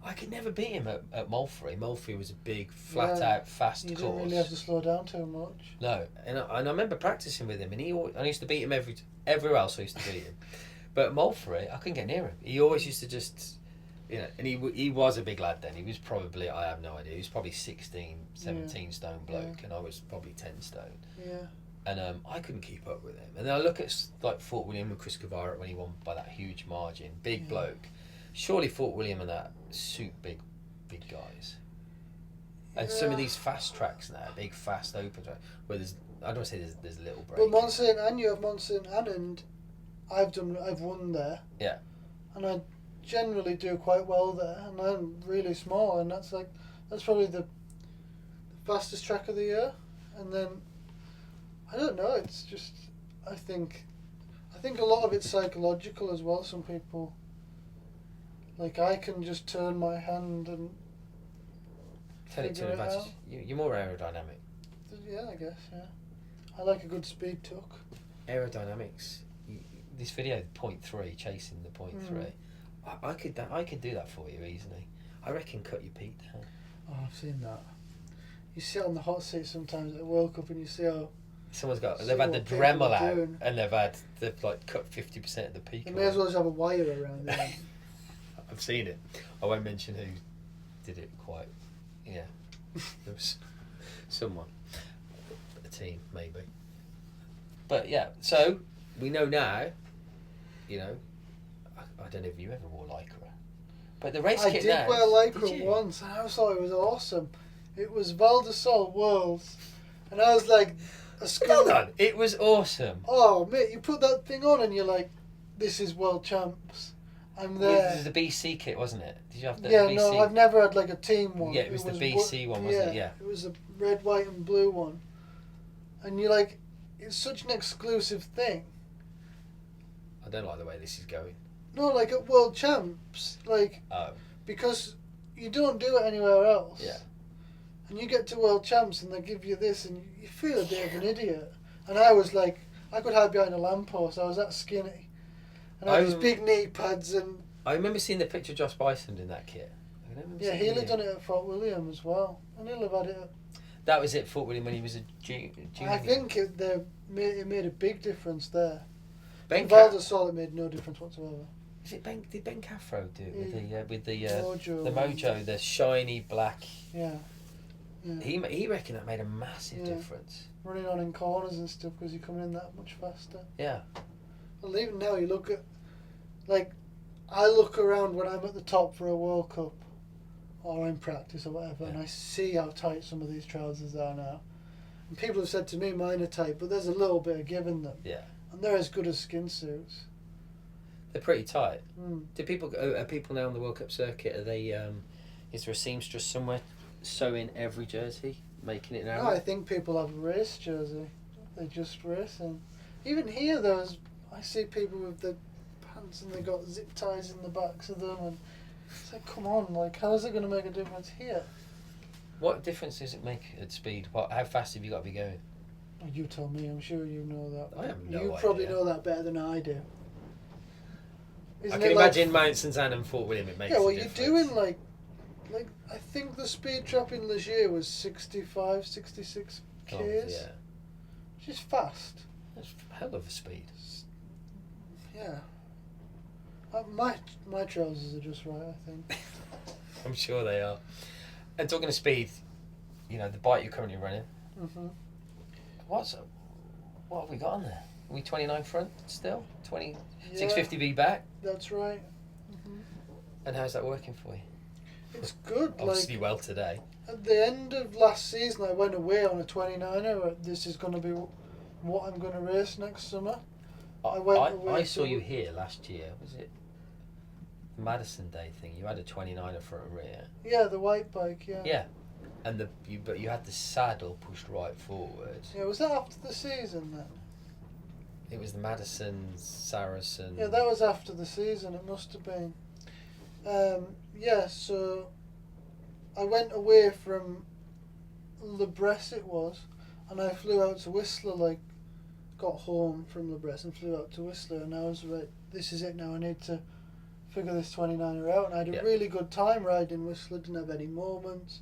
I could never beat him at Mulfrey. Mulfrey was a big, flat-out, fast course. You didn't really have to slow down too much. No, and I remember practising with him, and I used to beat him everywhere else I used to beat him. But at Mulfrey, I couldn't get near him. He always used to just, and he was a big lad then. He was probably, I have no idea, he was probably 16, 17 stone bloke, and I was probably 10 stone. Yeah. And I couldn't keep up with him. And then I look at like Fort William and Chris Cavara when he won by that huge margin, big bloke. Surely Fort William and that suit big guys. And some of these fast tracks now, big fast open tracks, where I don't want to say there's little breaks. But Mont Saint Anne, you have Mont Saint Anne, and I've won there. Yeah. And I generally do quite well there, and I'm really small, and that's probably the fastest track of the year. And then I don't know, it's just I think a lot of it's psychological as well. Some people, like, I can just turn my hand and turn it to an advantage. You're more aerodynamic. Yeah, I guess. Yeah, I like a good speed tuck. Aerodynamics. This video, 0.3, chasing the 0.3. I could do that for you easily. I reckon cut your peak down. Oh, I've seen that. You sit on the hot seat sometimes at the World Cup and you see how they've had the Dremel out and they've like cut 50% of the peak. They may as well just have a wire around there. I've seen it. I won't mention who did it quite. Yeah, there was someone, a team maybe. But yeah, so we know now. I don't know if you ever wore Lycra, but the race kit now. I did wear Lycra once, and I thought it was awesome. It was Val de Sol Worlds, and I was like, Hold on, it was awesome. Oh mate, you put that thing on and you're like, this is world champs. I'm there. It was the BC kit, wasn't it? Did you have the BC? No, I've never had like a team one. Yeah, it was the BC one, wasn't it? Yeah. It was a red, white and blue one. And you're like, it's such an exclusive thing. I don't like the way this is going. No, like at World Champs, like because you don't do it anywhere else. Yeah. And you get to World Champs and they give you this and you feel a bit of an idiot. And I was like, I could hide behind a lamppost. I was that skinny. And I had these big knee pads and... I remember seeing the picture of Josh Bryceland in that kit. Yeah, he'll have done it at Fort William as well. And he'll have had it at... That was it, Fort William, when he was a junior. I think it made a big difference there. Ben Valder saw it made no difference whatsoever. Is it Ben? Did Ben Caffro do it with the Mojo, the shiny black? Yeah. He reckoned that made a massive difference. Running on in corners and stuff because you're coming in that much faster. Yeah. Well, even now you look at, like, I look around when I'm at the top for a World Cup or in practice or whatever, and I see how tight some of these trousers are now. And people have said to me mine are tight, but there's a little bit of give in them. Yeah. And they're as good as skin suits. They're pretty tight. Mm. Are people now on the World Cup circuit? Are they? Is there a seamstress somewhere sewing every jersey, making it now? No, I think people have a race jersey. They just racing. Even here, I see people with the pants and they got zip ties in the backs of them, and it's like, come on, like, how is it going to make a difference here? What difference does it make at speed? How fast have you got to be going? Oh, you tell me. I'm sure you know that. I have no You idea. probably know that better than I do. I can imagine Mount St Anne and Fort William. It makes yeah, well, a difference. you're doing like I think the speed trap in Ligier was 65, 66 Ks. Oh, yeah. Which is fast. That's a hell of a speed. Yeah. My trousers are just right, I think. I'm sure they are. And talking of speed, you know, the bike you're currently running. Mm-hmm. What have we got on there? Are we 29 front still? 20 Yeah, 650B back? That's right. Mm-hmm. And how's that working for you? It's good. Obviously like, well today. At the end of last season, I went away on a 29er. This is going to be what I'm going to race next summer. I saw you here last year. Was it the Madison Day thing? You had a 29er front and rear. Yeah, the white bike. Yeah. Yeah, and but you had the saddle pushed right forward. Yeah, was that after the season then? It was the Madison Saracen. Yeah, that was after the season. It must have been. Yeah, so I went away from Le Bresse it was, and I flew out to Whistler, like, got home from Le Bresse and flew out to Whistler, and I was like, this is it now, I need to figure this 29er out, and I had a really good time riding Whistler, didn't have any moments,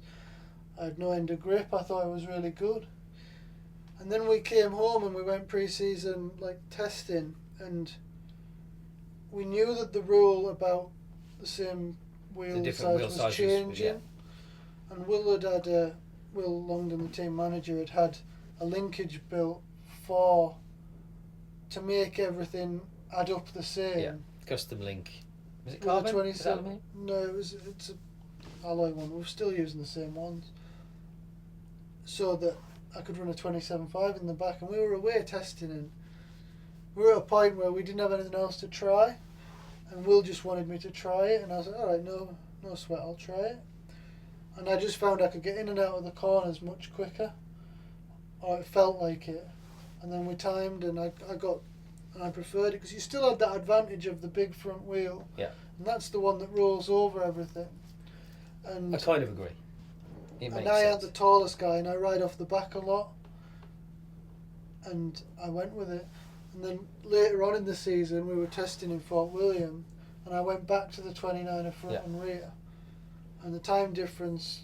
I had no end of grip, I thought it was really good. And then we came home and we went pre-season, like, testing, and we knew that the rule about the same wheel size was changing, and Will Longdon, the team manager, had a linkage built to make everything add up the same. Yeah, custom link. Was it With carbon? 27? No, it's an alloy one. We're still using the same ones, so that I could run a 27.5 in the back. And we were away testing, and we were at a point where we didn't have anything else to try. And Will just wanted me to try it, and I was like, alright, no sweat, I'll try it. And I just found I could get in and out of the corners much quicker, or it felt like it. And then we timed, and I preferred it, because you still had that advantage of the big front wheel. Yeah. And that's the one that rolls over everything. And I kind of agree. It makes and I sense. am the tallest guy, and I ride off the back a lot. And I went with it. And then later on in the season, we were testing in Fort William, and I went back to the 29er front and rear. And the time difference,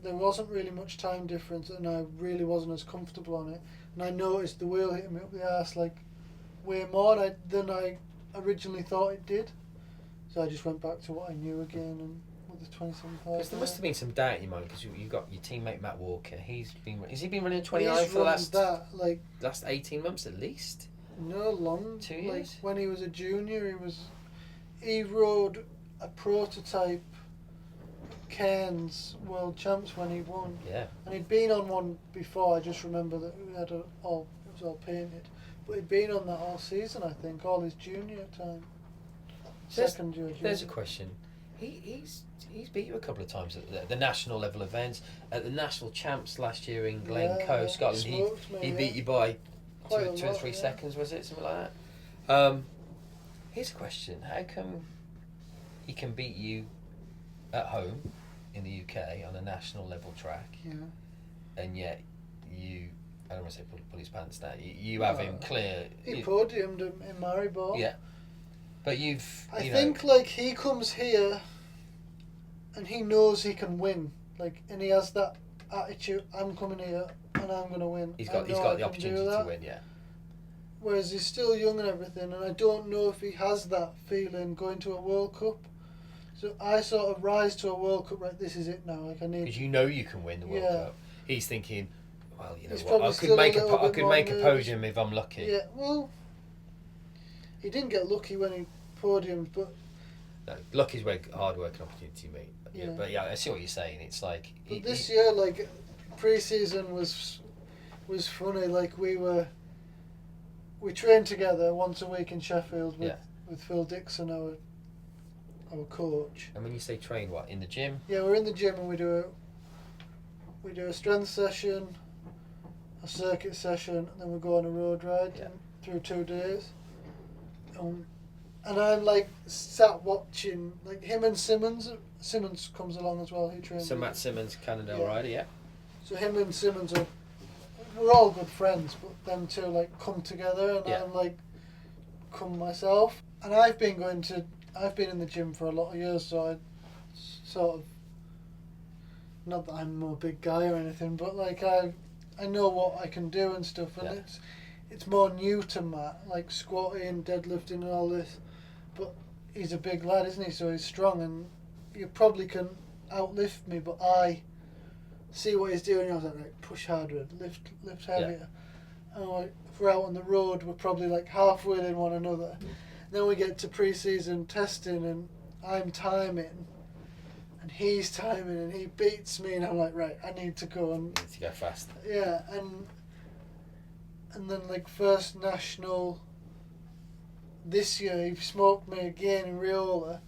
there wasn't really much time difference, and I really wasn't as comfortable on it. And I noticed the wheel hitting me up the arse like way more than I originally thought it did. So I just went back to what I knew again, and with the 27.5. Because there must have been some doubt in your mind, because you've got your teammate Matt Walker. Has he been running 29 He's for the run last 18 months at least? No, long. 2 years? Like when he was a junior, he rode a prototype Cairns World Champs when he won. Yeah. And he'd been on one before. I just remember that it was all painted, but he'd been on that all season. I think all his junior time. Second year. There's a question. He's beat you a couple of times at the national level events, at the national champs last year in Glencoe, Scotland. He beat you by 2 or 3 seconds, was it, something like that? Here's a question: how come he can beat you at home in the UK on a national level track, and yet I don't want to say pull his pants down. You have him clear. He podiumed in Maribor. Yeah, but I think like he comes here, and he knows he can win. Like, and he has that attitude. I'm coming here, and I'm going to win. He's got the opportunity to win. Yeah. Whereas he's still young and everything, and I don't know if he has that feeling going to a World Cup. So I sort of rise to a World Cup. Right, this is it now. Like I need. Because you can win the World Cup. He's thinking, well, He's what? I could make a nervous. podium if I'm lucky. Yeah, well, he didn't get lucky when he podiumed, but no, luck is where hard work and opportunity meet. Yeah. But yeah, I see what you're saying. It's like. But this year, like pre-season was funny. Like we trained together once a week in Sheffield with Phil Dixon, our coach. And when you say train, what, in the gym? Yeah, we're in the gym and we do a strength session, a circuit session, and then we go on a road ride through 2 days. And I'm like sat watching, like him and Simmons. Simmons comes along as well. He trains. So Matt Simmons, Cannondale rider, yeah. So him and Simmons we're all good friends, but them two like come together, and I'm like come myself. And I've been in the gym for a lot of years, so I sort of, not that I'm a big guy or anything, but like I know what I can do and stuff, and it's more new to Matt, like squatting, deadlifting and all this, but he's a big lad, isn't he? So he's strong, and you probably can outlift me, but I see what he's doing, and I was like, push harder, lift heavier. And like, if we're out on the road, we're probably like halfway in one another. Then we get to pre-season testing, and I'm timing, and he's timing, and he beats me, and I'm like, right, I need to go and need to go fast. Yeah, and then like first national this year, he smoked me again in Riola.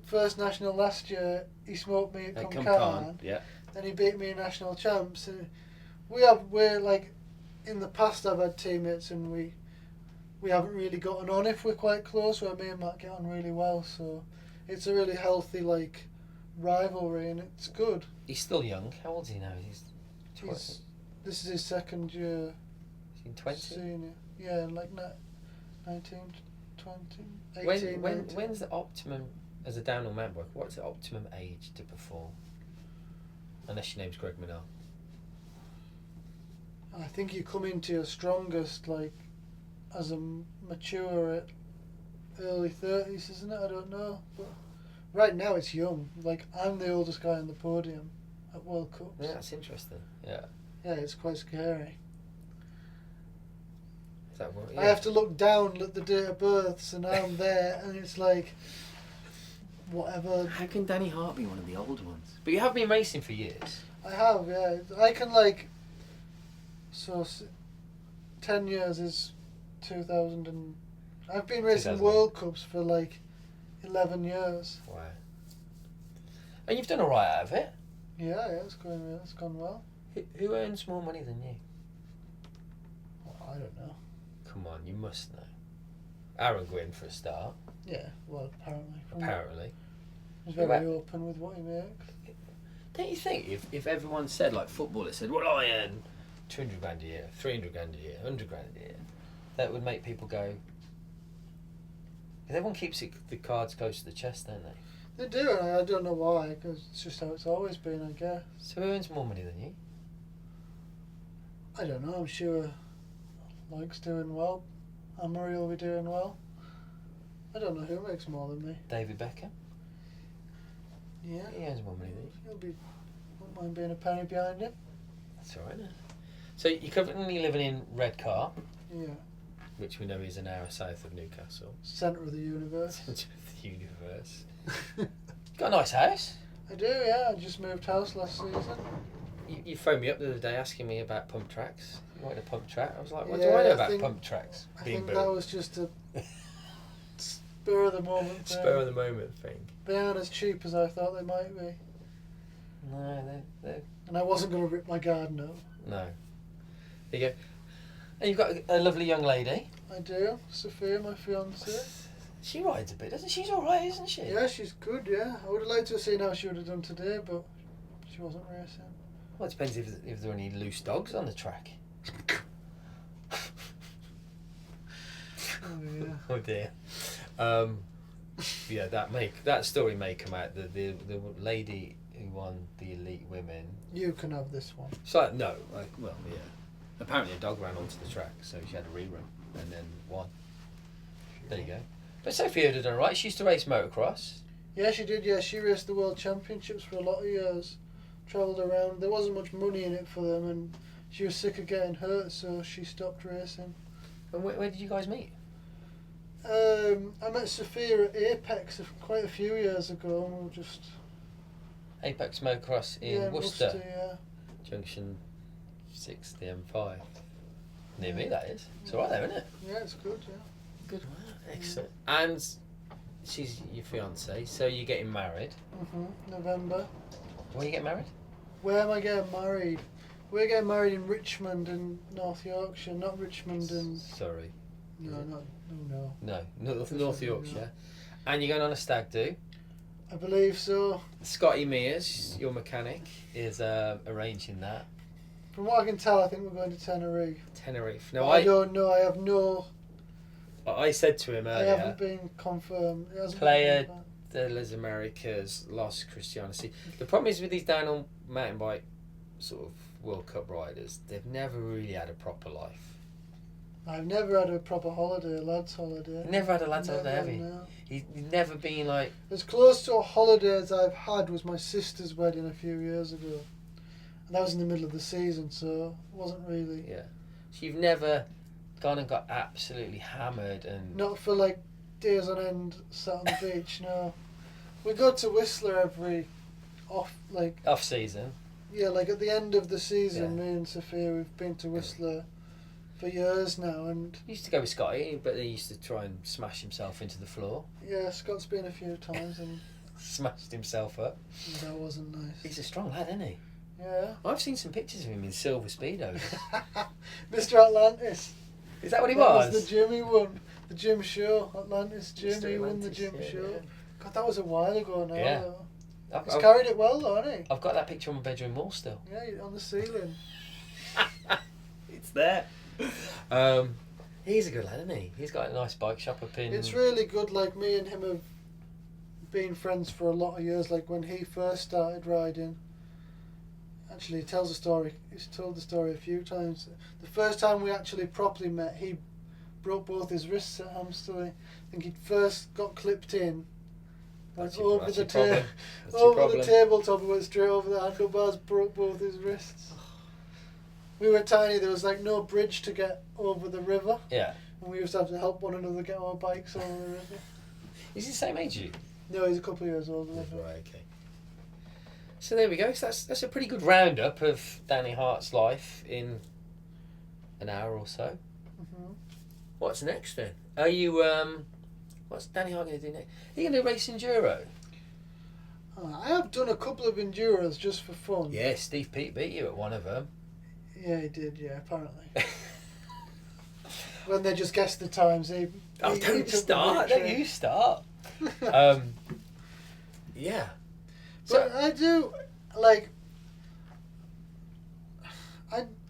First national last year, he smoked me at Cannondale. Yeah. Then he beat me in national champs. And we're like, in the past I've had teammates, and we haven't really gotten on if we're quite close, where me and Matt get on really well, so it's a really healthy like rivalry, and it's good. He's still young. How old is he now? He's 20. This is his second year. Is he 20? Senior. Yeah, like 19, 20, 18, when's the optimum, as a downhill mountain biker, what's the optimum age to perform? Unless your name's Greg Minell. I think you come into your strongest like as a mature at early 30s, isn't it? I don't know, but right now it's young. Like, I'm the oldest guy on the podium at World Cups. Yeah, that's interesting. Yeah, it's quite scary. Is that what, I have to look down at the date of births, and I'm there, and it's like whatever. How can Danny Hart be one of the old ones? But you have been racing for years. I have, yeah. I can like, so 10 years is 2000, and I've been racing World Cups for like 11 years. Wow. And you've done alright out of it. Yeah, it's gone well. Who earns more money than you? Well, I don't know. Come on, you must know. Aaron Gwynn for a start. Yeah, well, apparently. Apparently. He's very open with what he makes. Don't you think if everyone said, like footballers said, well, I earn 200 grand a year, 300 grand a year, 100 grand a year, that would make people go... Because everyone keeps the cards close to the chest, don't they? They do, and I don't know why, because it's just how it's always been, I guess. So who earns more money than you? I don't know, I'm sure Mike's doing well. Amory will be doing well. I don't know who makes more than me. David Beckham? Yeah. He earns more money than you. Won't mind being a penny behind him. That's alright, isn't it? So you're currently living in Redcar. Yeah. Which we know is an hour south of Newcastle. Centre of the universe. Centre of the universe. Got a nice house. I do, yeah. I just moved house last season. You phoned me up the other day asking me about pump tracks. You wanted a pump track? I was like, what do I know about pump tracks? I think that was just a spur of the moment thing. Spur of the moment thing. They aren't as cheap as I thought they might be. No, they're... And I wasn't going to rip my garden up. No. There you go. And you've got a lovely young lady. I do. Sophia, my fiancée. She rides a bit, doesn't she? She's all right, isn't she? Yeah, she's good. Yeah, I would have liked to have seen how she would have done today, but she wasn't racing. Well, it depends if there are any loose dogs on the track. Oh yeah. Oh dear. Yeah, that story may come out. The lady who won the elite women. You can have this one. So no, well yeah. Apparently a dog ran onto the track, so she had a rerun and then won. There you go. But Sophia had done all right. She used to race motocross. Yeah, she did. Yeah, she raced the World Championships for a lot of years. Travelled around. There wasn't much money in it for them, and she was sick of getting hurt, so she stopped racing. And where did you guys meet? I met Sophia at Apex quite a few years ago, and we were just Apex Motocross in yeah, Worcester. Yeah. Junction 6, the M5. Near me, that is. It's all right there, isn't it? Yeah, it's good. Yeah. Good. Excellent. And she's your fiance, so you're getting married. November. Where you get married? Where am I getting married? We're getting married in Richmond in North Yorkshire, not Richmond in... Sorry. No, no. No, North Yorkshire. And you're going on a stag do. I believe so. Scotty Mears, your mechanic, is arranging that. From what I can tell, I think we're going to Tenerife. Tenerife. But No, I don't know. I have no... I said to him I earlier, haven't been confirmed. It hasn't Playa been confirmed. de las Americas, Las Cristianas. See, the problem is with these downhill mountain bike sort of World Cup riders, they've never really had a proper life. I've never had a proper holiday, a lad's holiday. You've never had a lad's holiday, have you? No. You've never been like... As close to a holiday as I've had was my sister's wedding a few years ago. And that was in the middle of the season, so it wasn't really... Yeah. So you've never gone and got absolutely hammered and... Not for like days on end sat on the beach, no. We go to Whistler every off season. Yeah, like at the end of the season, Yeah. me and Sophia, we've been to Whistler for years now, and You used to go with Scotty, but he used to try and smash himself into the floor. yeah, Scott's been a few times, and Smashed himself up. that wasn't nice. He's a strong lad, isn't he? Yeah. I've seen some pictures of him in silver speedos. Mr. Atlantis. Is that what he That was? was the Jimmy one. The gym show. Atlantis Jimmy Mr. won the Atlantis, gym yeah, show. yeah. God, that was a while ago now. Yeah. Though. He's carried it well, though, hasn't I've got that picture on my bedroom wall still. he? Yeah, on the ceiling. It's there. He's a good lad, isn't he? He's got a nice bike shop up in... It's really good, like me and him have been friends for a lot of years, like when he first started riding. Actually, he tells a story, he's told the story a few times. The first time we actually properly met, he broke both his wrists at Hamsterley. I think he'd first got clipped in, went That's your over the problem. That's your over the problem. tabletop and went straight over the handlebars, broke both his wrists. We were tiny, there was like no bridge to get over the river. Yeah. And we used to have to help one another get our bikes over the river. Is he the same age as you? No, he's a couple of years older than me. Right, okay. So there we go. So that's a pretty good roundup of Danny Hart's life in an hour or so. Mm-hmm. What's next then? Are you what's Danny Hart going to do next? Are you going to race enduro? I have done a couple of enduros just for fun. Yeah, Steve Pete beat you at one of them. Yeah, he did. Yeah, apparently. When they just guessed the times, he Don't took the start. victory. Don't you start. Yeah. But I do like.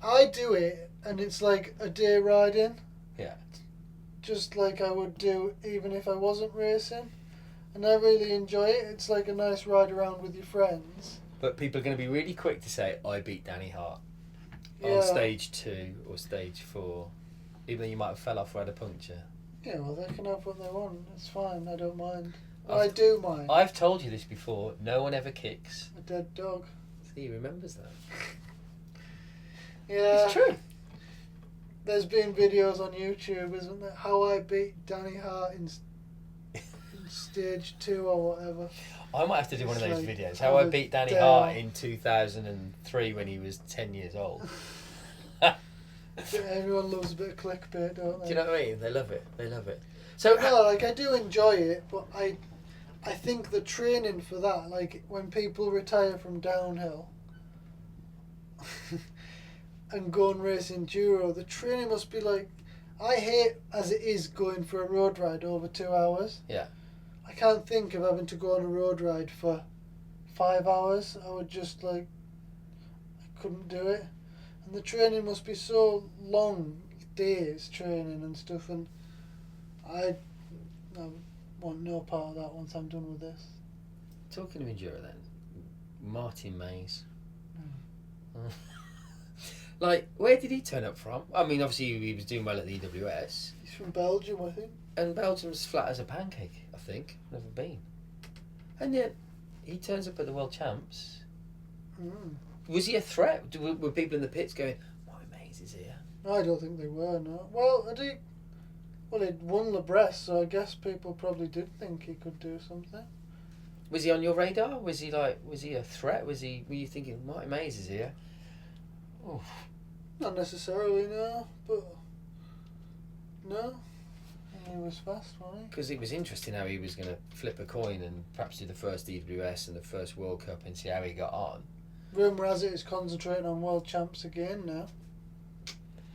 I do it, and it's like a day riding. Yeah. Just like I would do even if I wasn't racing, and I really enjoy it. It's like a nice ride around with your friends. But people are going to be really quick to say, I beat Danny Hart Yeah. on stage 2 or stage 4, even though you might have fell off or had a puncture. Yeah, well, they can have what they want. It's fine. I don't mind. I've- I do mind. I've told you this before, no one ever kicks. A dead dog. See, he remembers that. Yeah. It's true. There's been videos on YouTube, isn't there? How I beat Danny Hart in stage 2 or whatever. I might have to do one of It's those like videos. How I over beat Danny there. Hart in 2003 when he was 10 years old. Everyone loves a bit of clickbait, don't they? Do you know what I mean? They love it. They love it. So, No, like I do enjoy it, but I think the training for that, like when people retire from downhill and go and race enduro, the training must be like I hate, as it is, going for a road ride over 2 hours. Yeah. I can't think of having to go on a road ride for 5 hours. I would just, like, I couldn't do it. And the training must be so long, days training and stuff, and I want no part of that once I'm done with this. Talking of enduro then, Martin Mays. Like, where did he turn up from? I mean, obviously he was doing well at the EWS. He's from Belgium, I think. And Belgium's flat as a pancake, I think. Never been. And yet, he turns up at the World Champs. Was he a threat? Were people in the pits going, Martin Mays is here? I don't think they were, no. Well, he'd won Le Bresse, so I guess people probably did think he could do something. Was he on your radar? Was he a threat? Were you thinking, Martin Mays is here? Oh. Not necessarily, no, but no. He was fast, wasn't he? Because it was interesting how he was going to flip a coin and perhaps do the first EWS and the first World Cup and see how he got on. Rumour has it he's concentrating on World Champs again now.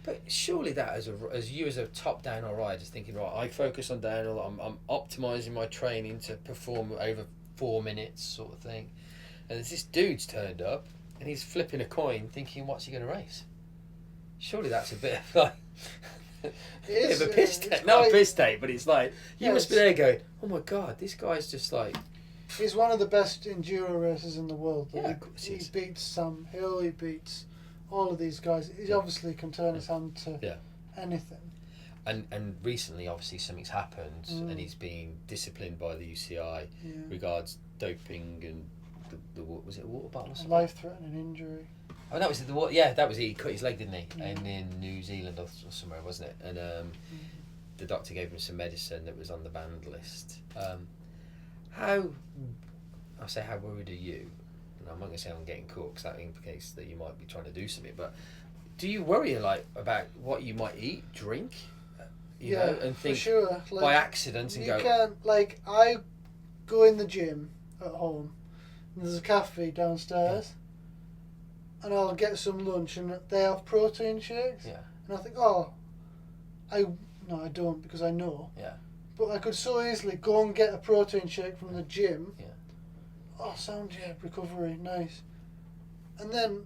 But surely that, as you as a top downhill rider, just thinking, right, I focus on downhill, I'm optimising my training to perform over 4 minutes sort of thing. And there's this dude's turned up and he's flipping a coin thinking, what's he going to race? Surely that's a bit of like... It is, a piss take. Not a piss take, but it's like, you must be there going, oh my God, this guy's just like... He's one of the best enduro racers in the world. Yeah, of course he he is. beats Sam Hill, he beats all of these guys. He obviously can turn his hand to anything. And recently, obviously, something's happened, and he's being disciplined by the UCI regards doping and the was it a water bottle or something? Life-threatening injury. Oh, that was it. That was it. He cut his leg, didn't he? And in New Zealand or somewhere, wasn't it? And the doctor gave him some medicine that was on the banned list. How worried are you? And I'm not going to say I'm getting caught because that implicates that you might be trying to do something. But do you worry about what you might eat, drink, you know, and think for sure. Like, by accident and you go? Can't, I go in the gym at home. And there's a cafe downstairs, and I'll get some lunch, and they have protein shakes. Yeah. And I think, I don't because I know. Yeah. But I could so easily go and get a protein shake from the gym. Yeah. Oh, sound recovery, nice. And then,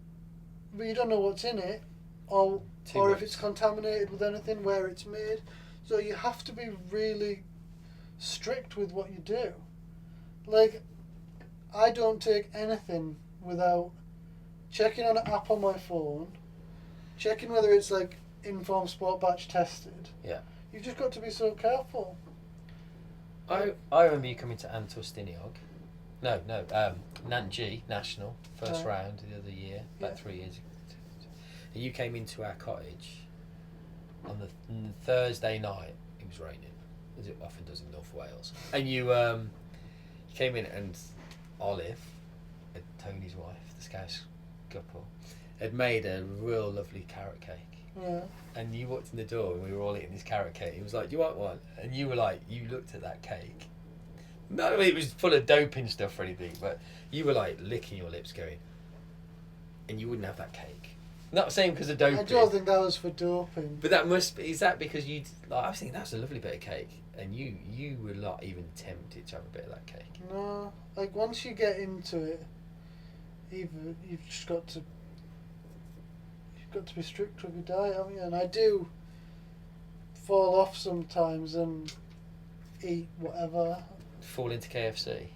but you don't know what's in it, or if it's contaminated with anything, where it's made. So you have to be really strict with what you do. Like, I don't take anything without checking on an app on my phone, checking whether it's like Inform Sport Batch tested. Yeah. You've just got to be so careful. I remember you coming to Antostiniog. No, Nanji National, first round the other year, about 3 years ago. And you came into our cottage on the Thursday night. It was raining, as it often does in North Wales. And you came in, and Olive, Tony's wife, the Scouse couple, had made a real lovely carrot cake. Yeah. And you walked in the door and we were all eating this carrot cake. He was like, do you want one? And you were like, you looked at that cake. Not that it was full of doping stuff or anything, but you were like licking your lips going, and you wouldn't have that cake. Not saying because of doping. I don't think that was for doping. But that must be, is that because you, like, I was thinking that's a lovely bit of cake, and you were not even tempted to have a bit of that cake. No, like once you get into it, you've just got to be strict with your diet, haven't you? And I do fall off sometimes and eat whatever. Fall into KFC?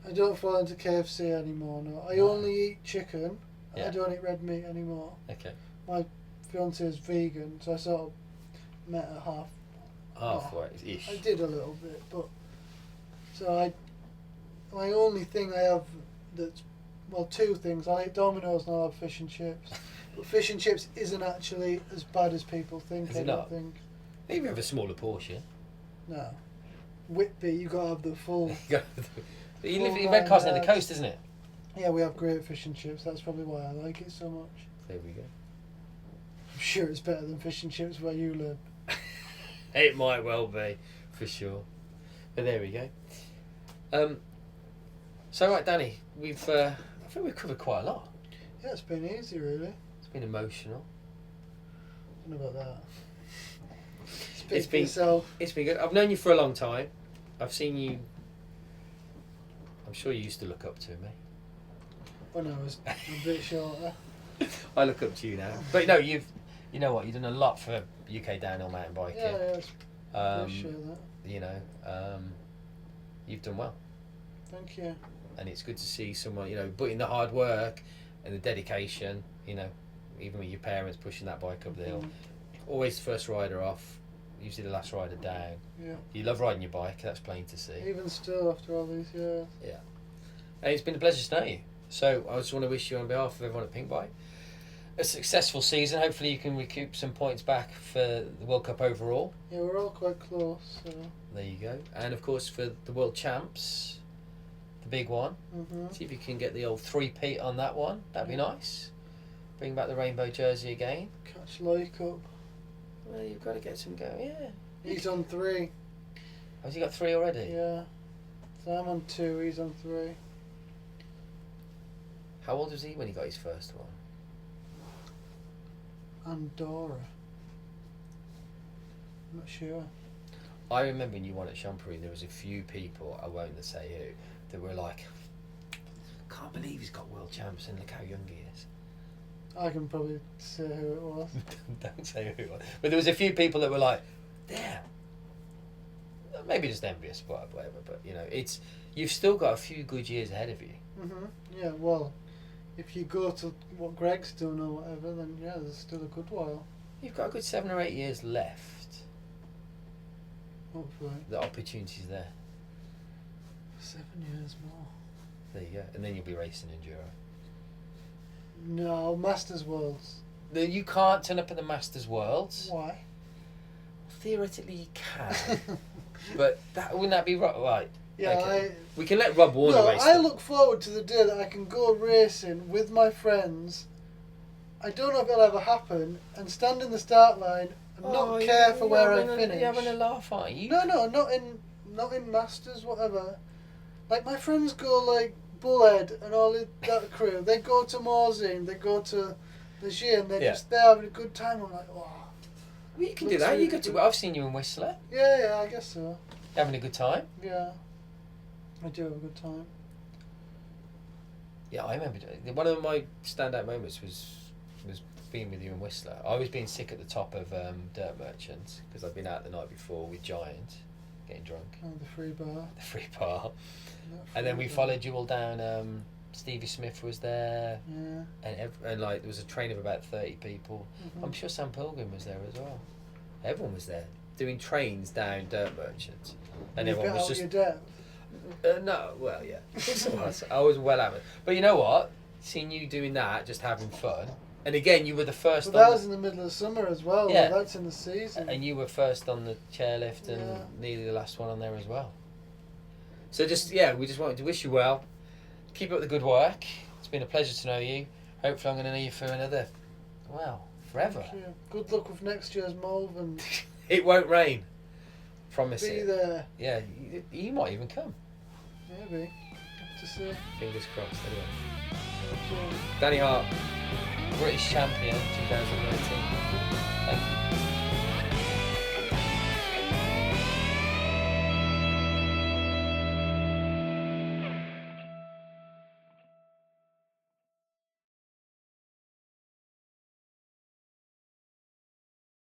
I don't fall into KFC anymore, no. I only eat chicken. Yeah. I don't eat red meat anymore. Okay. My fiance is vegan, so I sort of met her Halfway-ish. I did a little bit, but so my only thing I have that's, well, two things. I eat Domino's and I have fish and chips. But fish and chips isn't actually as bad as people think. Is I it don't not? think. Maybe have a smaller portion. No. Whitby, you got to have the full. But you live in Redcastle near the coast, isn't it? Yeah, we have great fish and chips. That's probably why I like it so much. There we go. I'm sure it's better than fish and chips where you live. It might well be, for sure. But there we go. So right, Danny, I think we've covered quite a lot. Yeah, it's been easy, really. It's been emotional. I don't know about that. Speak for yourself. It's been good. I've known you for a long time. I've seen you. I'm sure you used to look up to me. When I was a bit shorter. I look up to you now. But no, you know what? You've done a lot for UK downhill mountain biking. Yeah, I appreciate that. You know, you've done well. Thank you. And it's good to see someone, you know, putting the hard work and the dedication, you know, even with your parents pushing that bike up the hill. Always the first rider off, usually the last rider down. Yeah. You love riding your bike, that's plain to see. Even still after all these years. Yeah. And it's been a pleasure to know you. So I just want to wish you on behalf of everyone at Pinkbike a successful season. Hopefully you can recoup some points back for the World Cup overall. Yeah, we're all quite close. So. There you go. And of course for the World Champs, the big one. See if you can get the old 3-peat on that one. That'd be nice. Bring back the rainbow jersey again. Catch Loic up. Well, you've got to get some going. Yeah. He's on 3. Has he got 3 already? Yeah. So I'm on 2, he's on 3. How old was he when he got his first one? Andorra. I'm not sure. I remember when you won at Champery, there was a few people, I won't say who, that were like, can't believe he's got world champs and look how young he is. I can probably say who it was. Don't say who it was. But there was a few people that were like, damn. Maybe just envious, whatever. But you know, you've still got a few good years ahead of you. Yeah, well, if you go to what Greg's done or whatever, then yeah, there's still a good while. You've got a good 7 or 8 years left. Hopefully. The opportunity's there. 7 years more. There you go. And then you'll be racing enduro. No, Masters Worlds. You can't turn up at the Masters Worlds. Why? Theoretically you can. But wouldn't that be right? Yeah, okay. We can let Rob Warner race. I look forward to the day that I can go racing with my friends. I don't know if it'll ever happen, and stand in the start line and not care for where I finish. You're having a laugh, aren't you? No, not in Masters, whatever. Like my friends go like Mullet and all that crew. They go to Morzine, they go to the Gien, and they're just there having a good time. I'm like, oh. Well, you can do that. You go to. I've seen you in Whistler. Yeah, I guess so. Having a good time. Yeah, I do have a good time. Yeah, I remember one of my standout moments was being with you in Whistler. I was being sick at the top of Dirt Merchants because I'd been out the night before with Giant, getting drunk. Oh, the free bar. The free bar. And then we followed you all down. Stevie Smith was there. Yeah. And like there was a train of about 30 people. I'm sure Sam Pilgrim was there as well. Everyone was there doing trains down Dirt Merchants, and you everyone was just. Your depth. No, well, yeah, I was well at it. But you know what? Seeing you doing that, just having fun, and again, you were the first. But that was in the middle of summer as well. Yeah, that's in the season. And you were first on the chairlift and nearly the last one on there as well. So we just wanted to wish you well. Keep up the good work. It's been a pleasure to know you. Hopefully, I'm going to know you for another, forever. Thank you. Good luck with next year's Malvern. It won't rain. Promise it. Be there. Yeah, you might even come. Maybe. Have to see. Fingers crossed. Anyway. Thank you. Danny Hart, British champion 2019. Thank you.